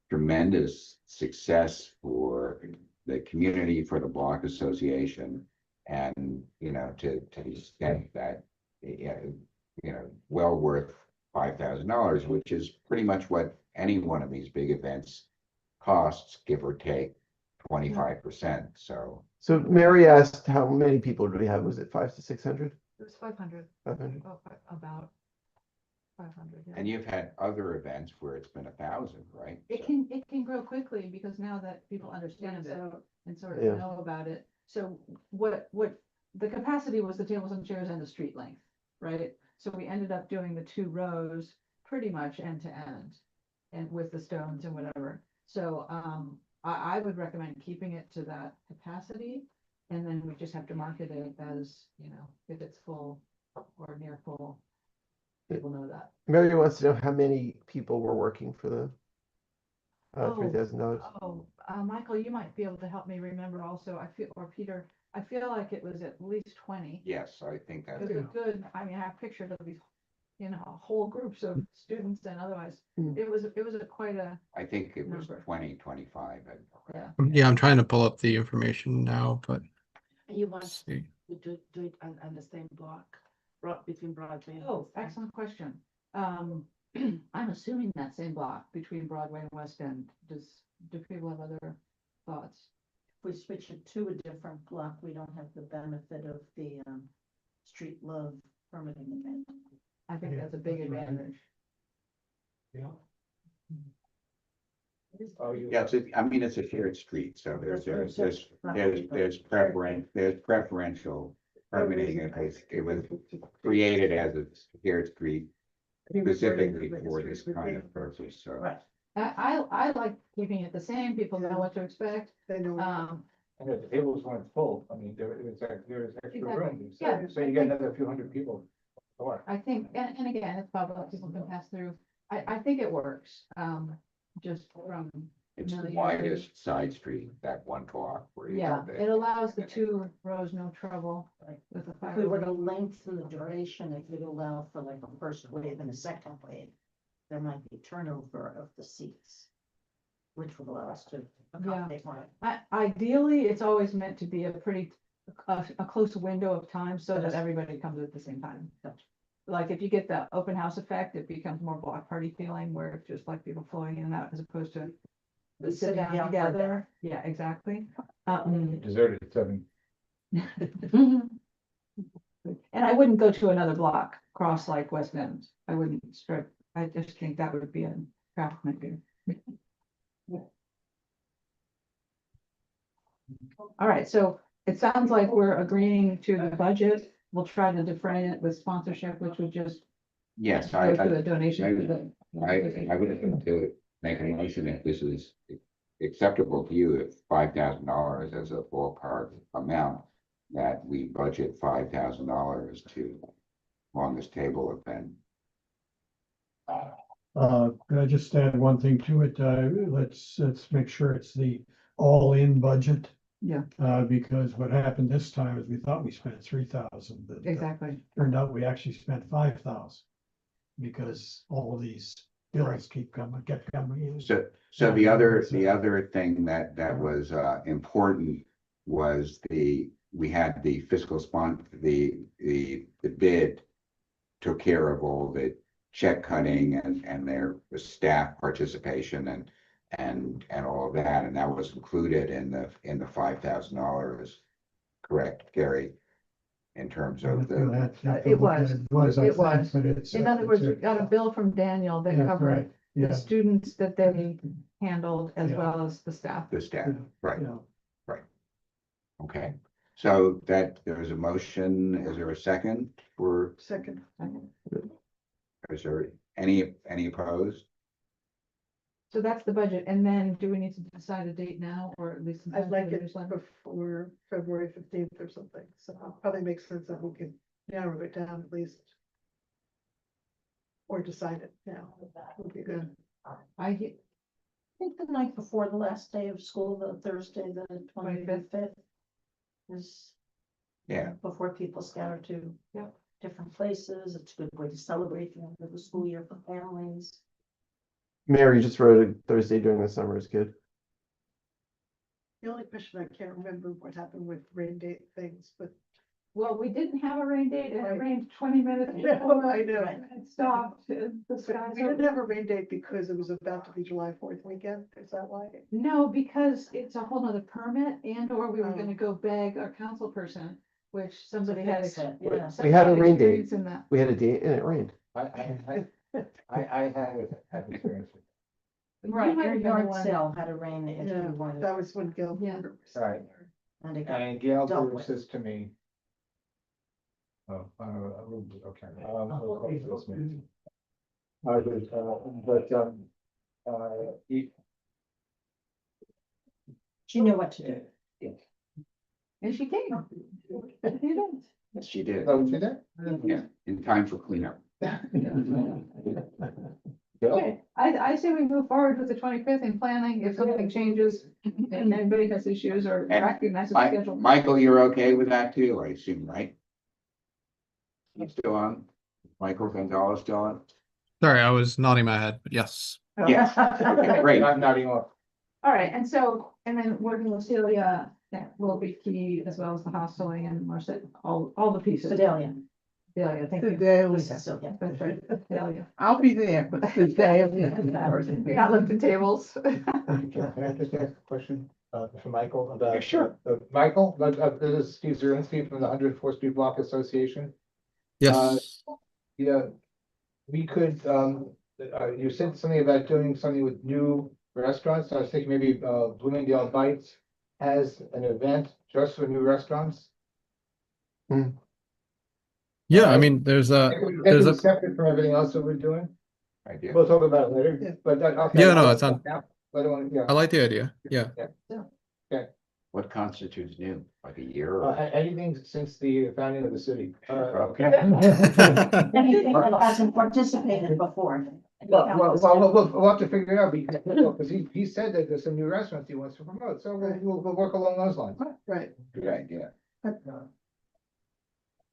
tremendous success for the community, for the Block Association. And, you know, to the extent that, you know, well worth $5,000, which is pretty much what any one of these big events costs, give or take 25%. So So Mary asked how many people do we have? Was it 500 to 600? It was 500. 500? About 500. Yeah. and you've had other events where it's been 1,000, right? It can grow quickly because now that people understand it and sort of Yeah. know about it. So what the capacity was the tables and chairs and the street length, right? So we ended up doing the 2 rows pretty much end to end and with the stones and whatever. So I would recommend keeping it to that capacity. And then we just have to market it as, you know, if it's full or near full, people know that. Mary wants to know how many people were working for the Oh. $3,000. Oh, Michael, you might be able to help me remember also. I feel, or Peter, I feel like it was at least 20. Yes, I think It that's, was a good, I mean, I have pictures of these, you know, whole groups of students and otherwise. Mm. It was a quite a, I think it was Number. 20, 25. Yeah. Yeah, I'm trying to pull up the information now, but You let's want see. to do it on the same block, between Broadway and. oh, West End? excellent question. I'm assuming that same block between Broadway and West End. Do people have other thoughts? If we switch it to a different block, we don't have the benefit of the street love permitting event. I think Yeah, that's a big that's right. advantage. Oh, you. Yeah, I mean, it's a shared street, so there's preferential permitting. It was created as a shared street specifically for this kind of purpose, so. Right. I like keeping it the same. People know what to expect. They know. And the tables weren't full. I mean, there was extra Exactly. room. So- Yeah, So you get another few hundred people. Or, I think, and again, it's public, people can pass through. I think it works, just from, It's the Million. widest side street, that one block where you yeah, have the. it allows the 2 rows no trouble with the If we were fire. to lengthen the duration, it would allow for like a first wave and a second wave. There might be turnover of the seats, which would allow us to accommodate more. Ideally, it's always meant to be a pretty, a close window of time so that everybody comes at the same time. Like if you get the open house effect, it becomes more block party feeling where it's just like people flowing in and out as opposed to sit Sitting down down for a bit. together. Yeah, exactly. deserted at 7. And I wouldn't go to another block cross like West End. I wouldn't strip. I just think that would be a traffic nightmare. All right, so it sounds like we're agreeing to the budget. We'll try to defray it with sponsorship, which would just Yes, go to the donation. for the- I would like to make a motion if this is acceptable to you, if $5,000 as a ballpark amount, that we budget $5,000 to longest table event. Could I just add one thing to it? Let's make sure it's the all-in budget. Yeah. Because what happened this time is we thought we spent 3,000, but Exactly. turned out we actually spent 5,000. Because all of these bills keep coming, kept coming in. So the other thing that was important was we had the fiscal the bid took care of all the check cutting and there was staff participation and all of that, and that was included in the $5,000, correct, Gary? In terms of the, It was. I It was. think, but it's. In other words, we got a bill from Daniel that Yeah, covered right, the yeah, students that they handled as Yeah. well as the staff. staff, right? yeah. Okay, so there's a motion, is there a second for, Second, is there any opposed? So that's the budget. And then do we need to decide a date now or at least? in time I'd for like the it newsletter? before February 15th or something, so it probably makes sense that we can narrow it down at least. Or decide it now, would be good. I, think the night before the last day of school, the Thursday, the 25th is. Yeah. Before people scatter to. Yep. Different places. It's a good way to celebrate the end of the school year for families. Mary just wrote a Thursday during the summer is good. The only question, I can't remember what happened with rain date things, but. well, we didn't have a rain date and it Right. rained 20 minutes. Yeah, before I know. It stopped. The But skies we are- didn't have a rain date because it was about to be July 4th weekend, is that why? No, because it's a whole nother permit and or we were Oh. gonna go beg our council person, which somebody had. fix it, yeah, yeah. somebody We had a rain experience date. in that. We had a date and it rained. I had experience. You Right, might your have been the yard one- sale had a rain if Yeah, you wanted. that was when Gil. Yeah. Right. And it got And Gail dealt Brewer with. says to me. Oh, okay. She knew what to do. And she came. She did. Yes, she did, Oh, she did? yeah, in time for cleanup. Okay, I say we move forward with the 25th in planning. If something changes and anybody has issues or And recognize the schedule. Michael, you're okay with that too, I assume, right? You still on? Michael Gonzalez still on? Sorry, I was nodding my head, but yes. Yes. Okay, great. I'm not even off. All right, and so, and then working with Celia, that will be key as well as the hosteling and Marcia, all the pieces. Sedalia. Celia, thank you. Cecilia. That's right, Celia. I'll be there, but We got lifted tables. Can I just ask a question for Michael about? Yeah, sure. Michael, this is Steve Zirinsky from the 104th Street Block Association. Yes. Yeah, we could, you said something about doing something with new restaurants. I was thinking maybe Bloomingdale Bites has an event just for new restaurants. Yeah, I mean, there's a, there's a, Separate from everything else that we're doing. Idea. We'll talk about it Yeah. later, but. okay, Yeah, no, I'll- it's on- I don't want, yeah. I like the idea, yeah. What constitutes new, like a year Uh, or? anything since the founding of the city. Okay. Anything that hasn't participated before. We'll have to figure it out because he said that there's some new restaurants he wants to promote, so we'll work along those lines. right. Good idea.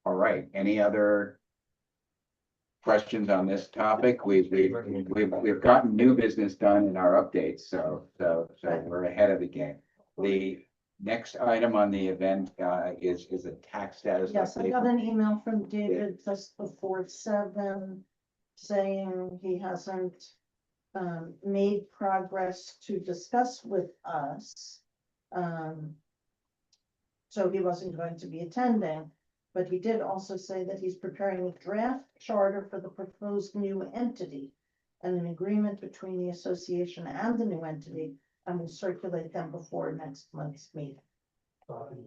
All right, any other questions on this topic? We've gotten new business done in our updates, so we're ahead of the game. The next item on the event is a tax status. Yes, I update. got an email from David just before 7 saying he hasn't made progress to discuss with us. So he wasn't going to be attending, but he did also say that he's preparing a draft charter for the proposed new entity and an agreement between the association and the new entity, and will circulate them before next month's meeting.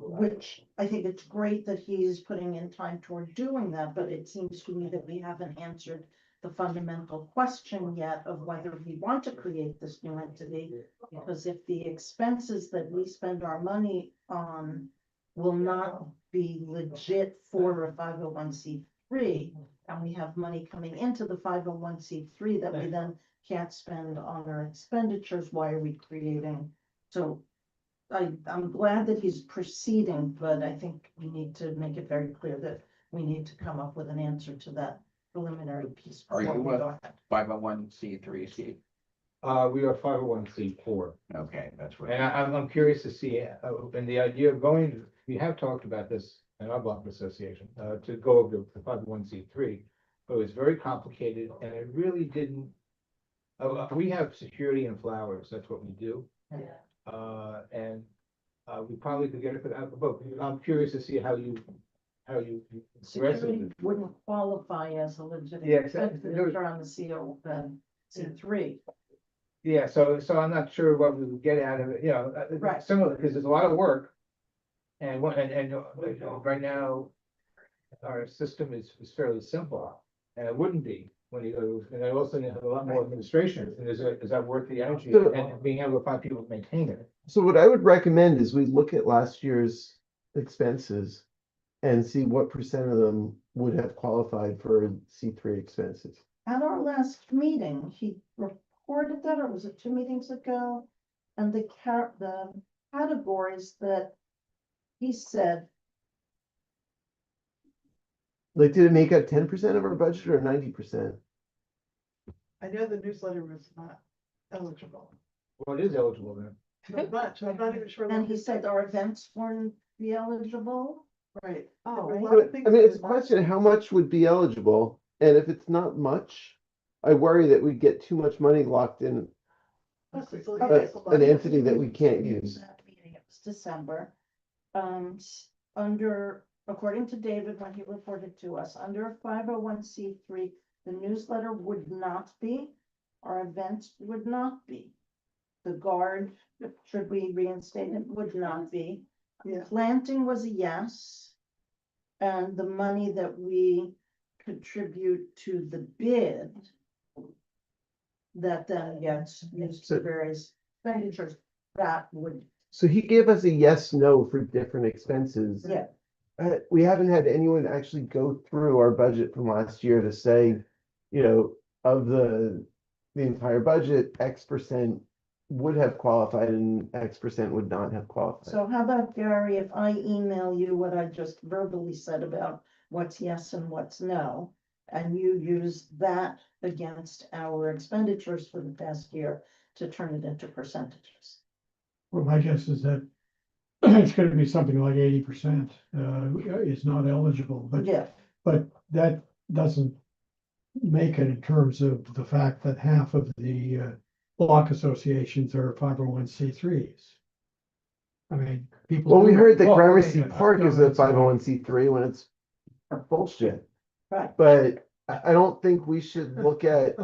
Which I think it's great that he's putting in time toward doing that, but it seems to me that we haven't answered the fundamental question yet of whether we want to create this new entity. Because if the expenses that we spend our money on will not be legit for a 501c3, and we have money coming into the 501c3 that we then can't spend on our expenditures, why are we creating? So I'm glad that he's proceeding, but I think we need to make it very clear that we need to come up with an answer to that preliminary piece. Are you before we a- go ahead. 501c3, Steve? We are 501(c)(4). Okay, that's what. And I'm curious to see, and the idea of going, we have talked about this in our block association, to go over the 501(c)(3), but it was very complicated and it really didn't. We have security and flowers, that's what we do. And we probably could get it for that, but I'm curious to see how you Security wouldn't qualify as a Yeah, legitimate exactly. expenditure on the CO, C3. Yeah, so I'm not sure what we would get out of it, Right. similar, because there's a lot of work. And right now, our system is fairly simple, and it wouldn't be when you go, and I also have a lot more administration, and is that worth the energy So- and being able to find people to maintain it? So what I would recommend is we look at last year's expenses and see what percent of them would have qualified for C3 expenses. At our last meeting, he reported that, or was it 2 meetings ago? And the categories that he said, Like, did it make up 10% of our budget or 90%? I know the newsletter was not eligible. Well, it is eligible then. Not much, I'm not even sure. and what he it said is. our events weren't be eligible. Right. Oh, There were a right. lot But, of things I mean, that it's a were not- question of how much would be eligible, and if it's not much, I worry that we get too much money locked in Plus, it's an entity that we can't use. That meeting, it was December. Under, according to David, when he reported to us, under 501c3, the newsletter would not be, our events would not be. The guard, should we reinstate it, would not be. Yeah. Planting was a yes. And the money that we contribute to the bid that then gets used for various expenditures, that would, So he gave us a yes, no for different expenses. yeah. We haven't had anyone actually go through our budget from last year to say, of the entire budget, X% would have qualified and X% would not have qualified. So how about Gary, if I email you what I just verbally said about what's yes and what's no, and you use that against our expenditures for the past year to turn it into percentages? Well, my guess is that it's gonna be something like 80%, is not eligible, Yeah, but that doesn't make it in terms of the fact that half of the block associations are 501c3s. I mean, people. Well, we do- heard that well, Gramercy okay, Park is a that's fine. 501c3 when it's bullshit. right. But I don't think we should look at,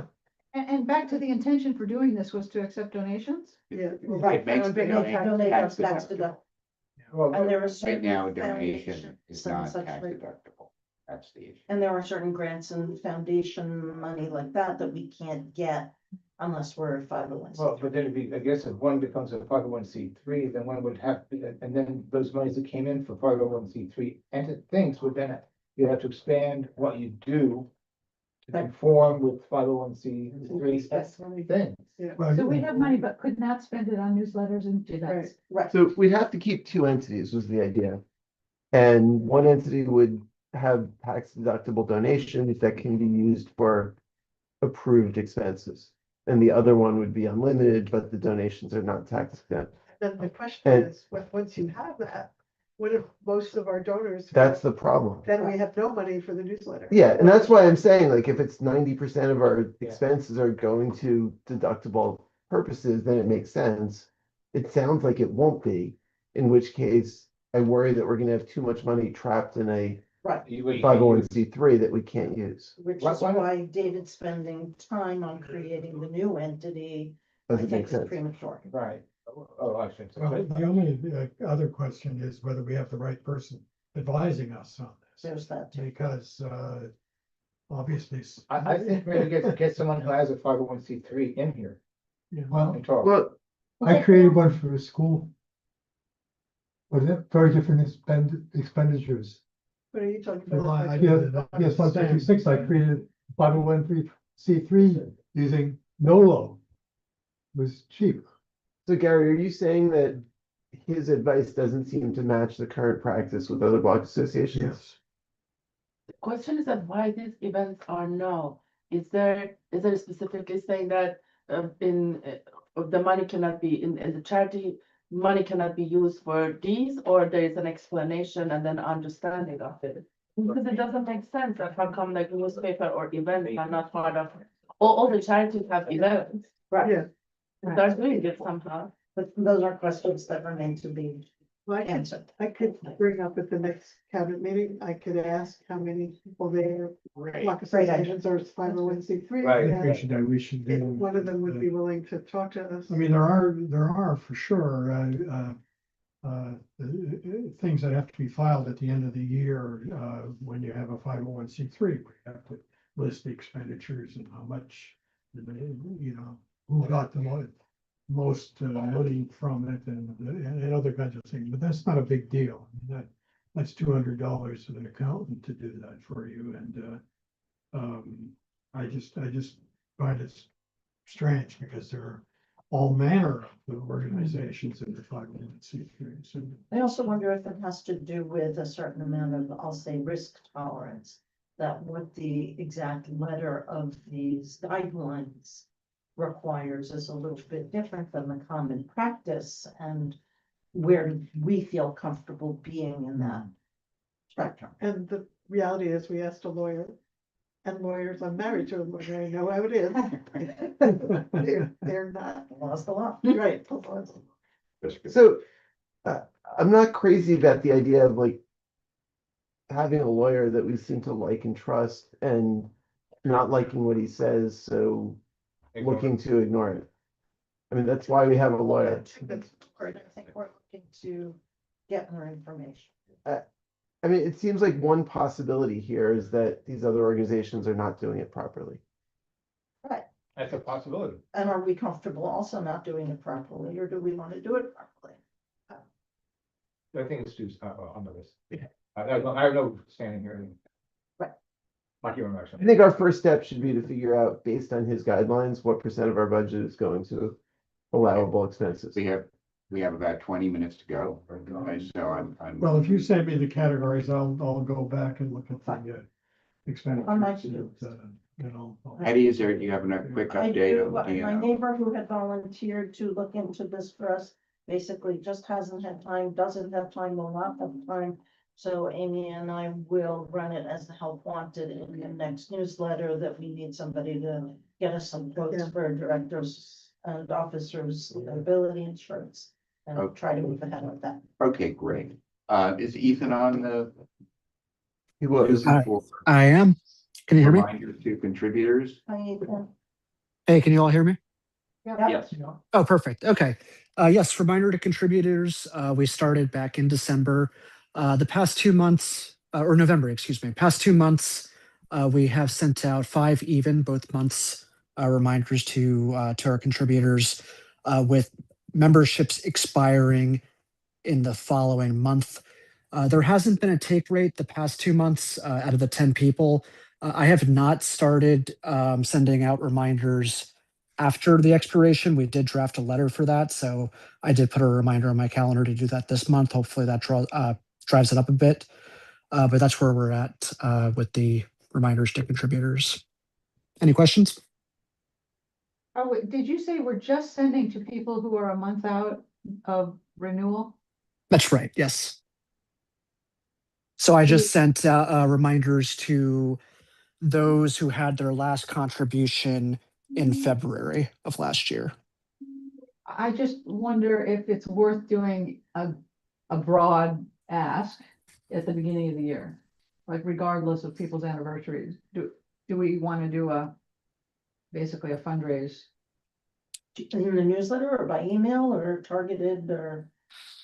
And back to the intention for doing this was to accept donations? Yeah. Right. It makes and the they donation donate tax back to the- deductible. Well, And there are Right certain now, a donation foundations is and not such tax like- deductible. That's the issue. And there are certain grants and foundation money like that that we can't get unless we're a 501c3. Well, but then it'd be, I guess if one becomes a 501c3, then one would have, and then those monies that came in for 501c3 and things would then, you have to expand what you do to conform with 501c3 things. Well, So we have money, but could not spend it on newsletters and do that. Right. Right. so we'd have to keep two entities was the idea. And one entity would have tax deductible donations that can be used for approved expenses. And the other one would be unlimited, but the donations are not tax exempt. Then the question And- is, once you have that, what if most of our donors? That's the problem. Then we have no money for the newsletter. Yeah, and that's why I'm saying, like, if it's 90% of our Yeah. expenses are going to deductible purposes, then it makes sense. It sounds like it won't be, in which case I worry that we're gonna have too much money trapped in a Right, You- what you can use. 501c3 that we can't use. which Why- is why not? why David's spending time on creating the new entity, I Doesn't think make is sense. premature. Right. Oh, I should say. Well, the only other question is whether we have the right person advising us on this, There's that too. because obviously. I think maybe get someone who has a 501c3 in here Well, and talk. Well, I created one for a school. Was it very different expenditures? What are you talking Well, about? I guess 156, I created 501c3 using NOLO. Was cheap. so Gary, are you saying that his advice doesn't seem to match the current practice with other block associations? The question is that why these events are no? Is there specifically saying that the money cannot be in the charity, money cannot be used for these, or there is an explanation and then understanding of it? Because it doesn't make sense that how come like newspaper or events are not part of, all the charities have events. Right, Yeah, They're doing it somehow. but those are questions that remain to be well, answered. I could bring up at the next cabinet meeting, I could ask how many people there, like associations or five oh one C three. Right. I think we should do. One of them would be willing to talk to us. I mean, there are for sure, things that have to be filed at the end of the year, when you have a 501c3. We have to list the expenditures and how much, you know, who got the most money from it and other kinds of things, but that's not a big deal. I mean, that's $200 to an accountant to do that for you, and I just find it strange because there are all manner of organizations in the 501c3s. And I also wonder if it has to do with a certain amount of, I'll say, risk tolerance. That what the exact letter of these guidelines requires is a little bit different than the common practice, and where we feel comfortable being in that spectrum. And the reality is, we asked a lawyer, and lawyers, I'm married to a lawyer, I know how it is. They're not, Lost a lot. right. So, I'm not crazy about the idea of like having a lawyer that we seem to like and trust and not liking what he says, so looking to ignore it. I mean, that's why we have a lawyer. That's great. I think we're looking to get more information. I mean, it seems like one possibility here is that these other organizations are not doing it properly. Right. That's a possibility. And are we comfortable also not doing it properly, or do we want to do it properly? I think it's just on the list. Yeah. I have no standing here. Right. Like you were I think our first step should be to figure out, based on his guidelines, what % of our budget is going to allowable expenses. We have about 20 minutes to go. So I'm. well, if you send me the categories, I'll go back and look at the expenditures. On my to-do Eddie, is there, do you have a quick I update do, on my the, neighbor who had volunteered to look into this for us, basically just hasn't had time, doesn't have time, will not have time. So Amy and I will run it as the help wanted in the next newsletter, that we need somebody to get us some quotes Yeah. for directors and officers' liability insurance. And Okay. try to move ahead with that. okay, great. Is Ethan on the? He was. I am. Can you hear me? Reminder to contributors? Hey, can you all hear me? Yes. Oh, perfect. Okay. Yes, reminder to contributors. We started back in December. The past 2 months, or November, excuse me, past 2 months, we have sent out 5 both months, reminders to our contributors, with memberships expiring in the following month. There hasn't been a take rate the past 2 months out of the 10 people. I have not started sending out reminders after the expiration. We did draft a letter for that, so I did put a reminder on my calendar to do that this month. Hopefully that drives it up a bit, but that's where we're at with the reminders to contributors. Any questions? Oh, did you say we're just sending to people who are a month out of renewal? That's right, yes. So I just sent reminders to those who had their last contribution in February of last year. I just wonder if it's worth doing a broad ask at the beginning of the year, like regardless of people's anniversaries. Do we want to do basically a fundraise? In the newsletter or by email or targeted or?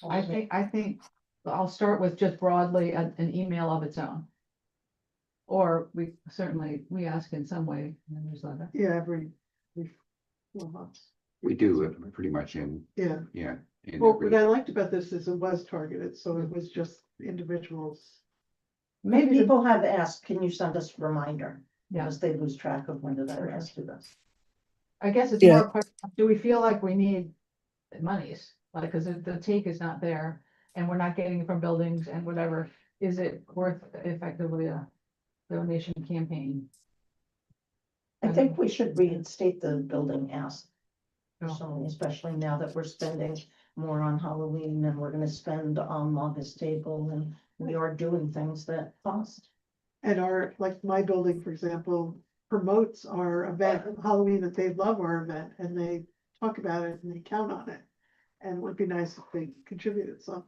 I think I'll start with just broadly an email of its own. Or we ask in some way in the newsletter. Yeah, every 4 months. We do it pretty much in, Yeah. yeah. in Well, every- what I liked about this is it was targeted, so it was just individuals. Maybe people have asked, can you send us a reminder? Yeah. Because they lose track of when did I ask you this? I guess it's Yeah. more, a question, do we feel like we need monies? Like, cause the take is not there and we're not getting it from buildings and whatever, is it worth effectively donation campaign. I think we should reinstate the building ask. Oh. Personally, especially now that we're spending more on Halloween and we're gonna spend on August table and we are doing things that cost. And our, like my building, for example, promotes our event, Halloween, that they love our event and they talk about it and they count on it. And it would be nice if they contributed some.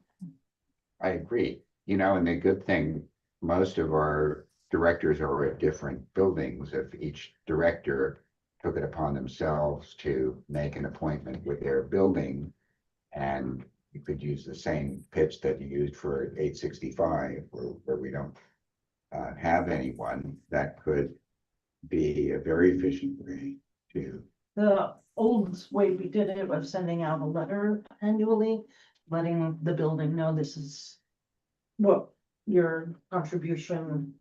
I agree, you know, and the good thing, most of our directors are at different buildings. If each director took it upon themselves to make an appointment with their building, and you could use the same pitch that you used for 865, where we don't have anyone, that could be a very efficient way to. The old way we did it was sending out a letter annually, letting the building know this is what your contribution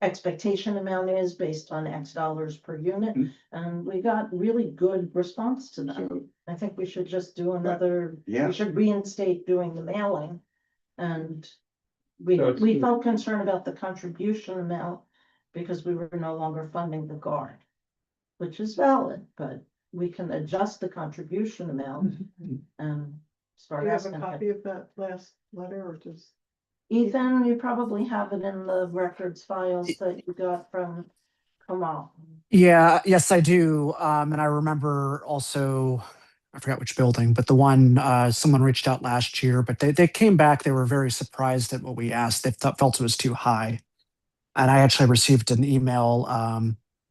expectation amount is based on X dollars per unit. Mhm. And we got really good response to that. So, I think we should just do another, yeah. we should reinstate doing the mailing. And we, So it's- we felt concerned about the contribution amount because we were no longer funding the guard. Which is valid, but we can adjust the contribution amount and Do start you have a asking. copy of that last letter or just? Ethan, you probably have it in the records files that you got from Kamal. Yeah, yes, I do. And I remember also, I forgot which building, but the one, someone reached out last year, but they came back, they were very surprised at what we asked. They felt it was too high. And I actually received an email,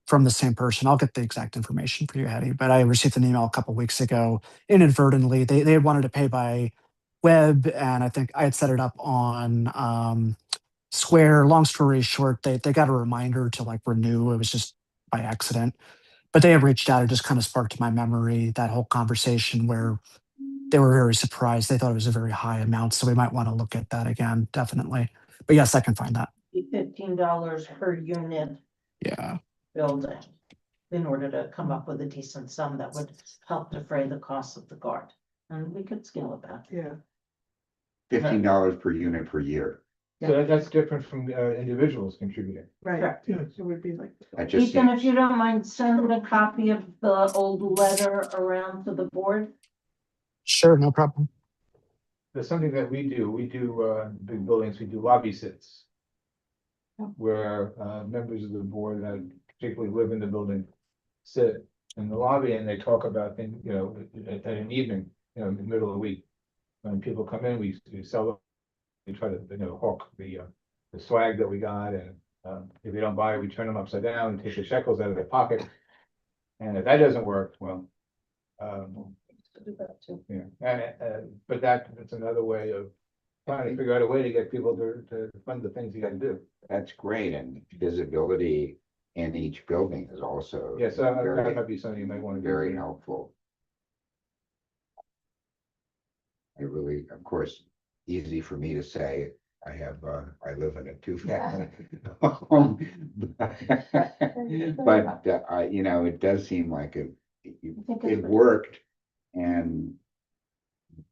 from the same person. I'll get the exact information for you, Hattie, but I received an email a couple weeks ago inadvertently. They had wanted to pay by web, and I think I had set it up on Square. Long story short, they got a reminder to like renew. It was just by accident. But they had reached out. It just kind of sparked my memory, that whole conversation where they were very surprised. They thought it was a very high amount. So we might want to look at that again, definitely. But yes, I can find that. $15 per unit Yeah. building in order to come up with a decent sum that would help defray the costs of the guard. And we could scale it back. Yeah. $15 per unit per year. So that's different from individuals contributing. Right, Correct. it would be like. That just Ethan, if seems, you don't mind, send a copy of the old letter around to the board. Sure, no problem. There's something that we do big buildings, we do lobby sits. Where members of the board that particularly live in the building sit in the lobby and they talk about things, you know, at an evening, you know, in the middle of the week. When people come in, we sell them, we try to, you know, hawk the swag that we got, and if they don't buy it, we turn them upside down and take the shekels out of their pocket. And if that doesn't work, well, Do that too. yeah, but that's another way of trying to figure out a way to get people to fund the things you gotta do. that's great, and visibility in each building is also. Yes, that very, might be something you might want to do. very helpful. I really, of course, easy for me to say, I live in a two-family home. But, you know, it does seem like it worked, and,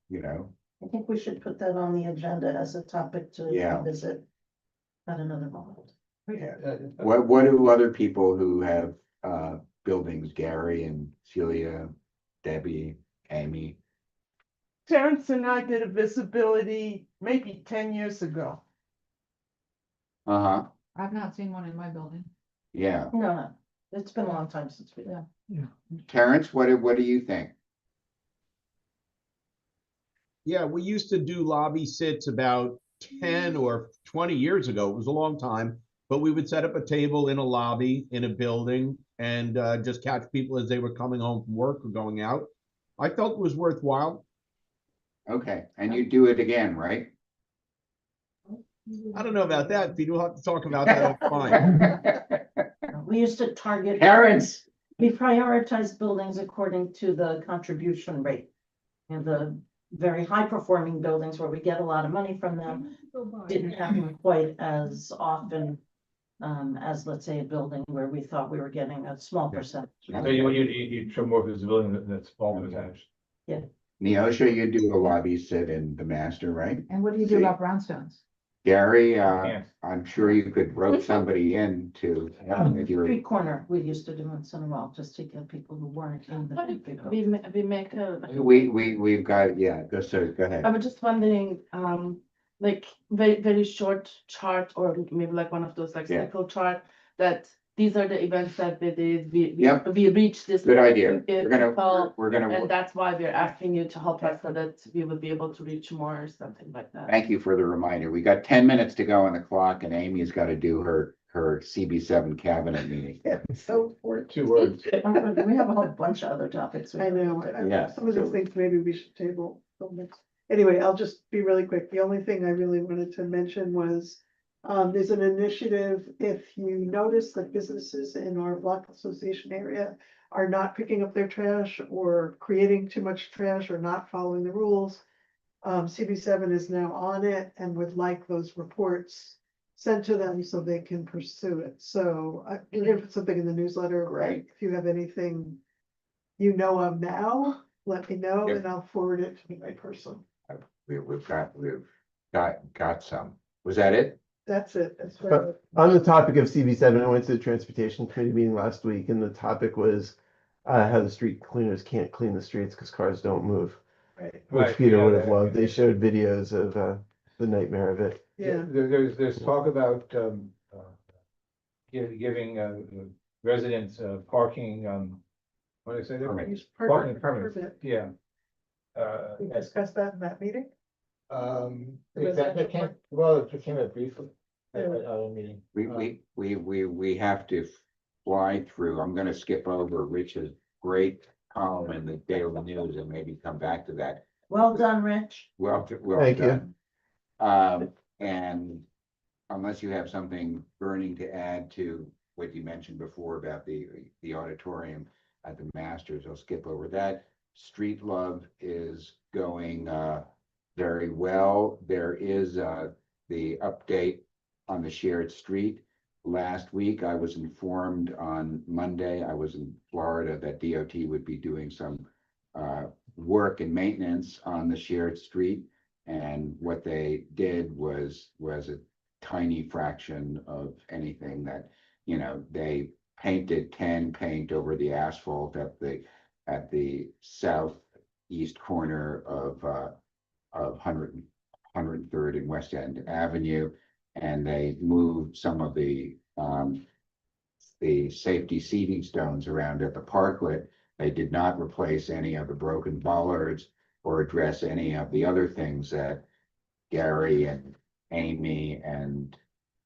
you know, I think we should put that on the agenda as a topic to Yeah. visit at another moment. what do other people who have, buildings, Gary and Celia, Debbie, Amy? Terrence and I did a visibility maybe 10 years ago. Uh-huh, I've not seen one in my building. yeah. No, it's been a long time since we did. Terrence, what do you think? Yeah, we used to do lobby sits about 10 or 20 years ago. It was a long time, but we would set up a table in a lobby in a building and just catch people as they were coming home from work or going out. I felt it was worthwhile. Okay, and you do it again, right? I don't know about that. If you don't have to talk about that, I'm fine. We used to target. Terrence, We prioritized buildings according to the contribution rate. And the very high performing buildings where we get a lot of money from them didn't happen quite as often. As let's say a building where we thought we were getting a small percentage. So you show more visibility that's all attached. Neosha, you do a lobby sit in the master, right? And what do you do See. about brownstones? Gary, Can't. I'm sure you could rope somebody in to, if you're, Street corner, we used to do once in a while, just to get people who weren't in What if the. we make a, we've got, yeah, go ahead. I was just wondering, like very short chart or maybe like one of those like Yeah. cycle chart that these are the events that we did, Yep. we reached this. Good idea. people, We're gonna, And that's why we're asking you to help us so that we will be able to reach more or something like that. thank you for the reminder. We got 10 minutes to go on the clock and Amy's got to do her CB7 cabinet meeting. So important. 2 words. We have a whole bunch of other topics. we I know, Yeah. some of those things maybe we should table. till next- Anyway, I'll just be really quick. The only thing I really wanted to mention was there's an initiative, if you notice that businesses in our block association area are not picking up their trash or creating too much trash or not following the rules, CB7 is now on it and would like those reports sent to them so they can pursue it. So we're gonna put something in the newsletter. Great. If you have anything you know of now, let me know Yep. and I'll forward it to the right person. We've got some. Was that it? That's it. That's But right. on the topic of CB7, I went to the Transportation Committee meeting last week, and the topic was how the street cleaners can't clean the streets because cars don't move, Right. which Right, Peter yeah, would have that- loved. They showed videos of the nightmare of it. Yeah. There's talk about, giving, residents, parking, what did I say there? Permit. Use Parking permit. permits, yeah. We discussed that in that meeting. That came, well, it came up briefly at our meeting. We have to fly through. I'm gonna skip over Rich's great column in the Daily News and maybe come back to that. Well done, Rich. Well Thank you. done. And unless you have something burning to add to what you mentioned before about the auditorium at the Masters, I'll skip over that. Street Love is going very well. There is the update on the shared street. Last week, I was informed on Monday, I was in Florida, that DOT would be doing some work and maintenance on the shared street. And what they did was a tiny fraction of anything that, they painted tan paint over the asphalt at the southeast corner of 103rd and West End Avenue. And they moved some of the safety seating stones around at the parklet. They did not replace any of the broken bollards or address any of the other things that Gary and Amy and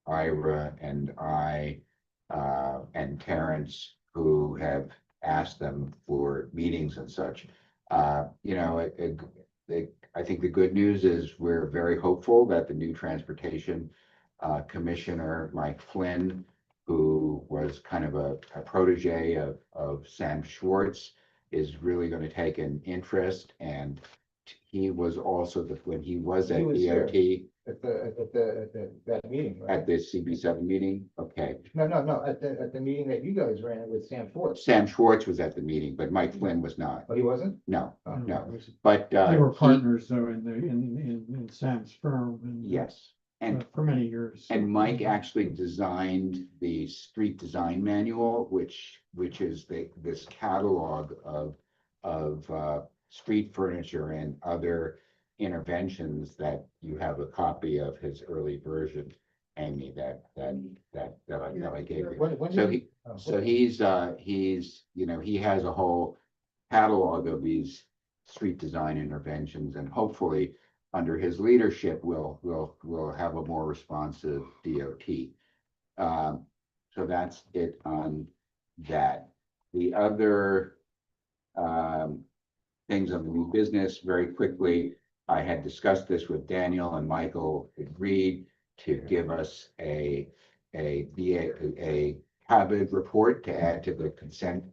Ira and I and Terrence, who have asked them for meetings and such. I think the good news is we're very hopeful that the new transportation commissioner, Mike Flynn, who was kind of a protege of Sam Schwartz, is really going to take an interest. And he was also when he was at He was DOT At that meeting, right? at the CB7 meeting. Okay. No, at the meeting that you guys ran with Sam Schwartz. Sam Schwartz was at the meeting, but Mike Flynn was not. But he wasn't? No, Oh. no. But They were he- partners though in Sam's firm and. Yes, and For many years. And Mike actually designed the street design manual, which is this catalog of street furniture and other interventions that you have a copy of his early version, Amy, that I gave you. When So did he, oh, so okay. he has a whole catalog of these street design interventions, and hopefully under his leadership, we'll have a more responsive DOT. So that's it on that. The other things on the new business, very quickly, I had discussed this with Daniel, and Michael agreed to give us a CABID report to add to the consent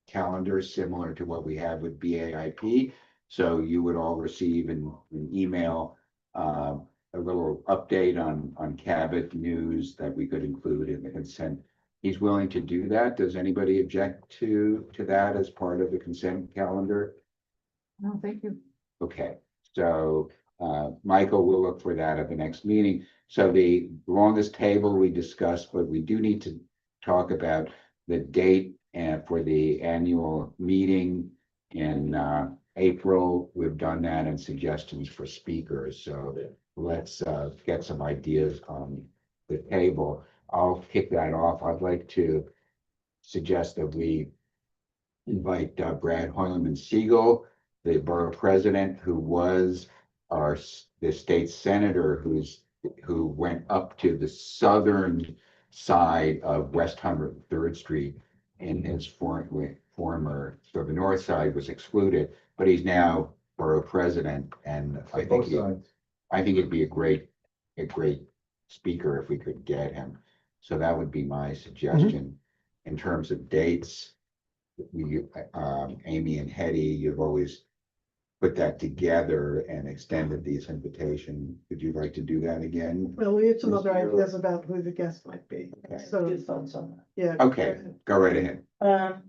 calendar, similar to what we have with BAIP. So you would all receive an email, a little update on Cabot news that we could include in the consent. He's willing to do that. Does anybody object to that as part of the consent calendar? No, thank you. Okay, so Michael will look for that at the next meeting. So the longest table we discussed, but we do need to talk about the date for the annual meeting in April. We've done that, and suggestions for speakers. So let's get some ideas on the table. I'll kick that off. I'd like to suggest that we invite Brad Hoyleman Siegel, the borough president, who was the state senator who went up to the southern side of West 103rd Street in his former, so the north side was excluded, but he's now borough president, and I think it'd be a great speaker if we could get him. So that would be my suggestion. In terms of dates, Amy and Hetty, you've always put that together and extended these invitations. Would you like to do that again? Well, we have some This other year. ideas about who the guest might be, Okay. so, Good thoughts on yeah. Okay, go right ahead. that.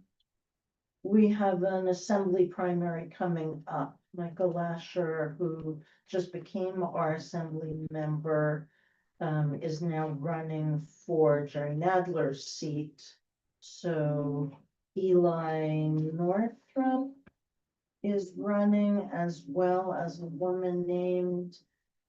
We have an assembly primary coming up. Michael Lasher, who just became our assembly member, is now running for Jerry Nadler's seat. So Eli Northrup is running, as well as a woman named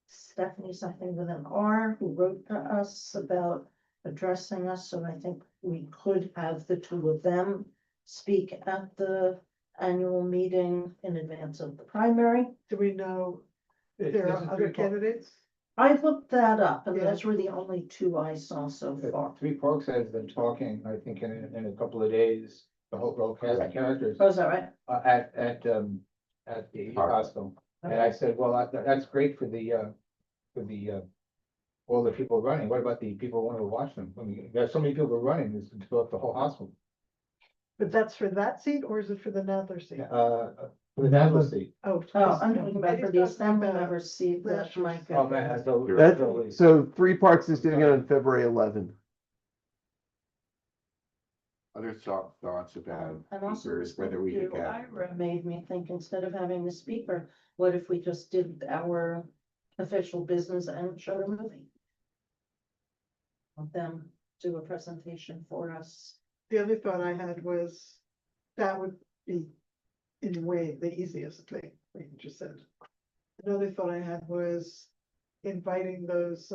Stephanie something with an R, who wrote to us about addressing us. So I think we could have the two of them speak at the annual meeting in advance of the primary. Do we know if there are other candidates? I looked that up, and Yeah. those were the only two I saw so far. Three Forks has been talking, I think, in a couple of days, the whole cast of characters. Oh, is that right? At the hospital. And I said, well, that's great for the all the people running. What about the people who want to watch them? I mean, there's so many people running, this to fill up the whole hospital. But that's for that seat, or is it for the Nadler seat? For the Nadler seat. Oh. Oh, I'm talking about for the Maybe assembly about member seat that Lasher's. Mike. Oh, man, So Three Parks is doing it on February 11th. Other thoughts about And also speakers, whether we could get. Ira made me think, instead of having the speaker, what if we just did our official business and showed a movie? Let them do a presentation for us. The other thought I had was that would be in a way the easiest thing, like you just said. Another thought I had was inviting those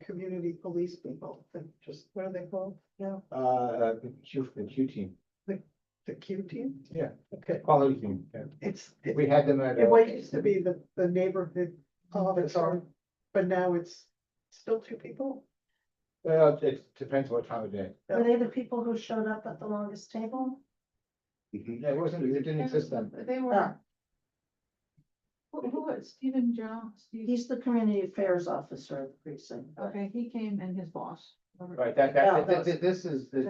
community police people, that just, what are they called now? The Q team, The Q team? yeah, Okay, quality team. Yeah. We it had them at. used to be the neighborhood officer, but now it's still two people? Well, it depends what time of day. Were they the people who showed up at the longest table? Yeah, it didn't exist then. They were. Who was Stephen Jones? He's the community affairs officer of the precinct. Okay, he came and his boss. Right, Yeah, this is the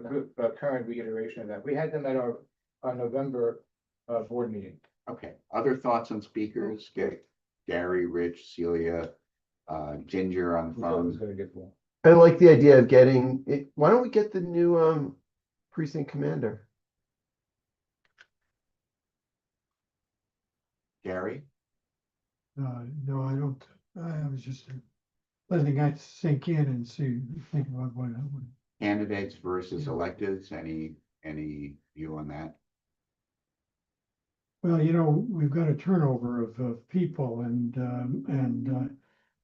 group, current reiteration of that. We had them at our November board meeting. Okay, other thoughts on speakers? Gary, Rich, Celia, Ginger on the Who's always phone. gonna get one. I like the idea of getting it. Why don't we get the new precinct commander? Gary? No, I don't, I was just letting that sink in and think about what I would. Candidates versus electeds, any view on that? Well, we've got a turnover of people and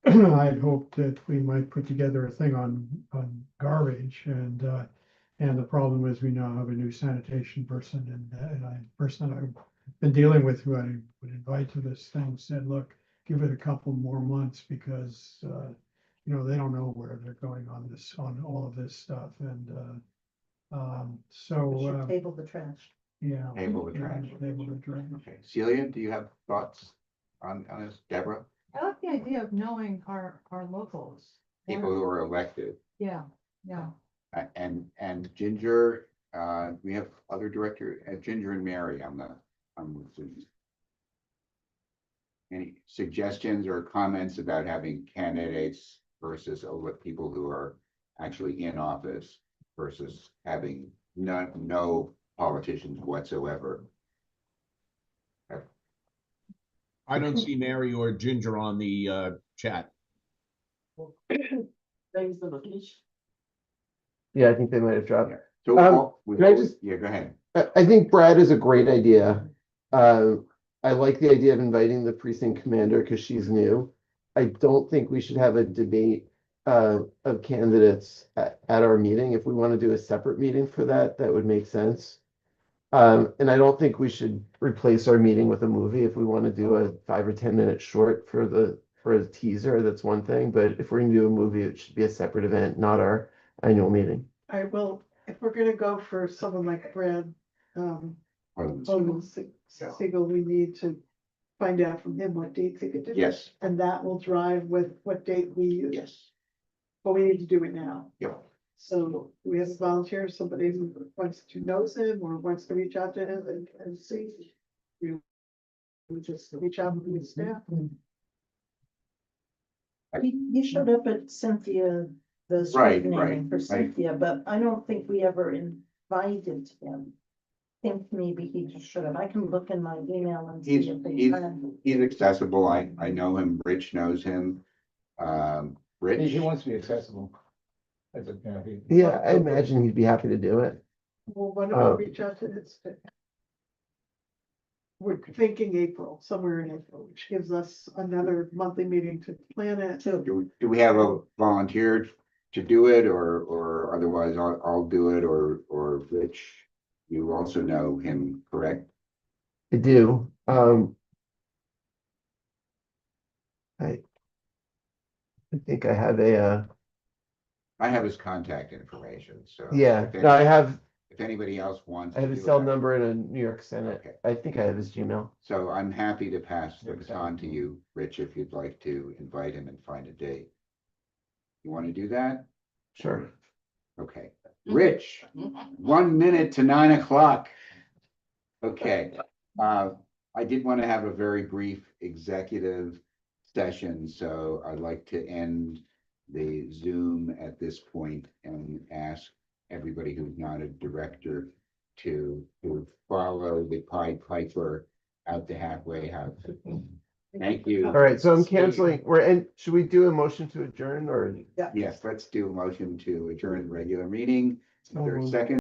I'd hoped that we might put together a thing on garbage and the problem is we now have a new sanitation person and I've been dealing with who I would invite to this thing said, look, give it a couple more months because they don't know where they're going on all of this stuff and We should table the trash. yeah. Table the trash. Table the trash. Okay, Celia, do you have thoughts on this? Deborah? I like the idea of knowing our locals. People who are elected. Yeah, yeah. And Ginger, we have other director, Ginger and Mary on the Zoom. Any suggestions or comments about having candidates versus people who are actually in office versus having no politicians whatsoever? I don't see Mary or Ginger on the chat. There is the location. Yeah, I think they might have dropped. So, can I just- yeah, go ahead. I think Brad is a great idea. I like the idea of inviting the precinct commander because she's new. I don't think we should have a debate of candidates at our meeting. If we want to do a separate meeting for that, that would make sense. And I don't think we should replace our meeting with a movie. If we want to do a 5 or 10 minute short for a teaser, that's one thing. But if we're gonna do a movie, it should be a separate event, not our annual meeting. I will, if we're gonna go for someone like Brad, Siegel, we need to find out from him what dates he could do. Yes, And that will drive with what date we use. yes. But we need to do it now. Yep. So we have a volunteer, somebody who wants to knows him or wants to reach out to him and see. We just reach out to his staff. He showed up at Cynthia, the Right, street naming right, for right. Cynthia, but I don't think we ever invited him. Think maybe he just should have. I can look in my email and see if they He's had. he's accessible. I know him. Rich knows him. Rich. He wants to be accessible. As a, you know, Yeah, I imagine he'd be happy to do it. Well, why don't we reach out to his? We're thinking April, somewhere in April, which gives us another monthly meeting to plan it. Do we have a volunteer to do it or otherwise I'll do it or Rich? You also know him, correct? I do. I think I have I have his contact information, so. yeah, if no, I any- have, If anybody else wants. I have to his do cell it, number and a New York Senate. Okay. I think I have his Gmail. So I'm happy to pass this on to you, Rich, if you'd like to invite him and find a date. You want to do that? Sure. Okay. Rich, 1 minute to 9 o'clock. Okay, I did want to have a very brief executive session, so I'd like to end the Zoom at this point and ask everybody who's not a director to follow the Pied Piper out the halfway house. Thank you. All right, so I'm canceling. Should we do a motion to adjourn or? Yes, let's do a motion to adjourn the regular meeting. Is there a second?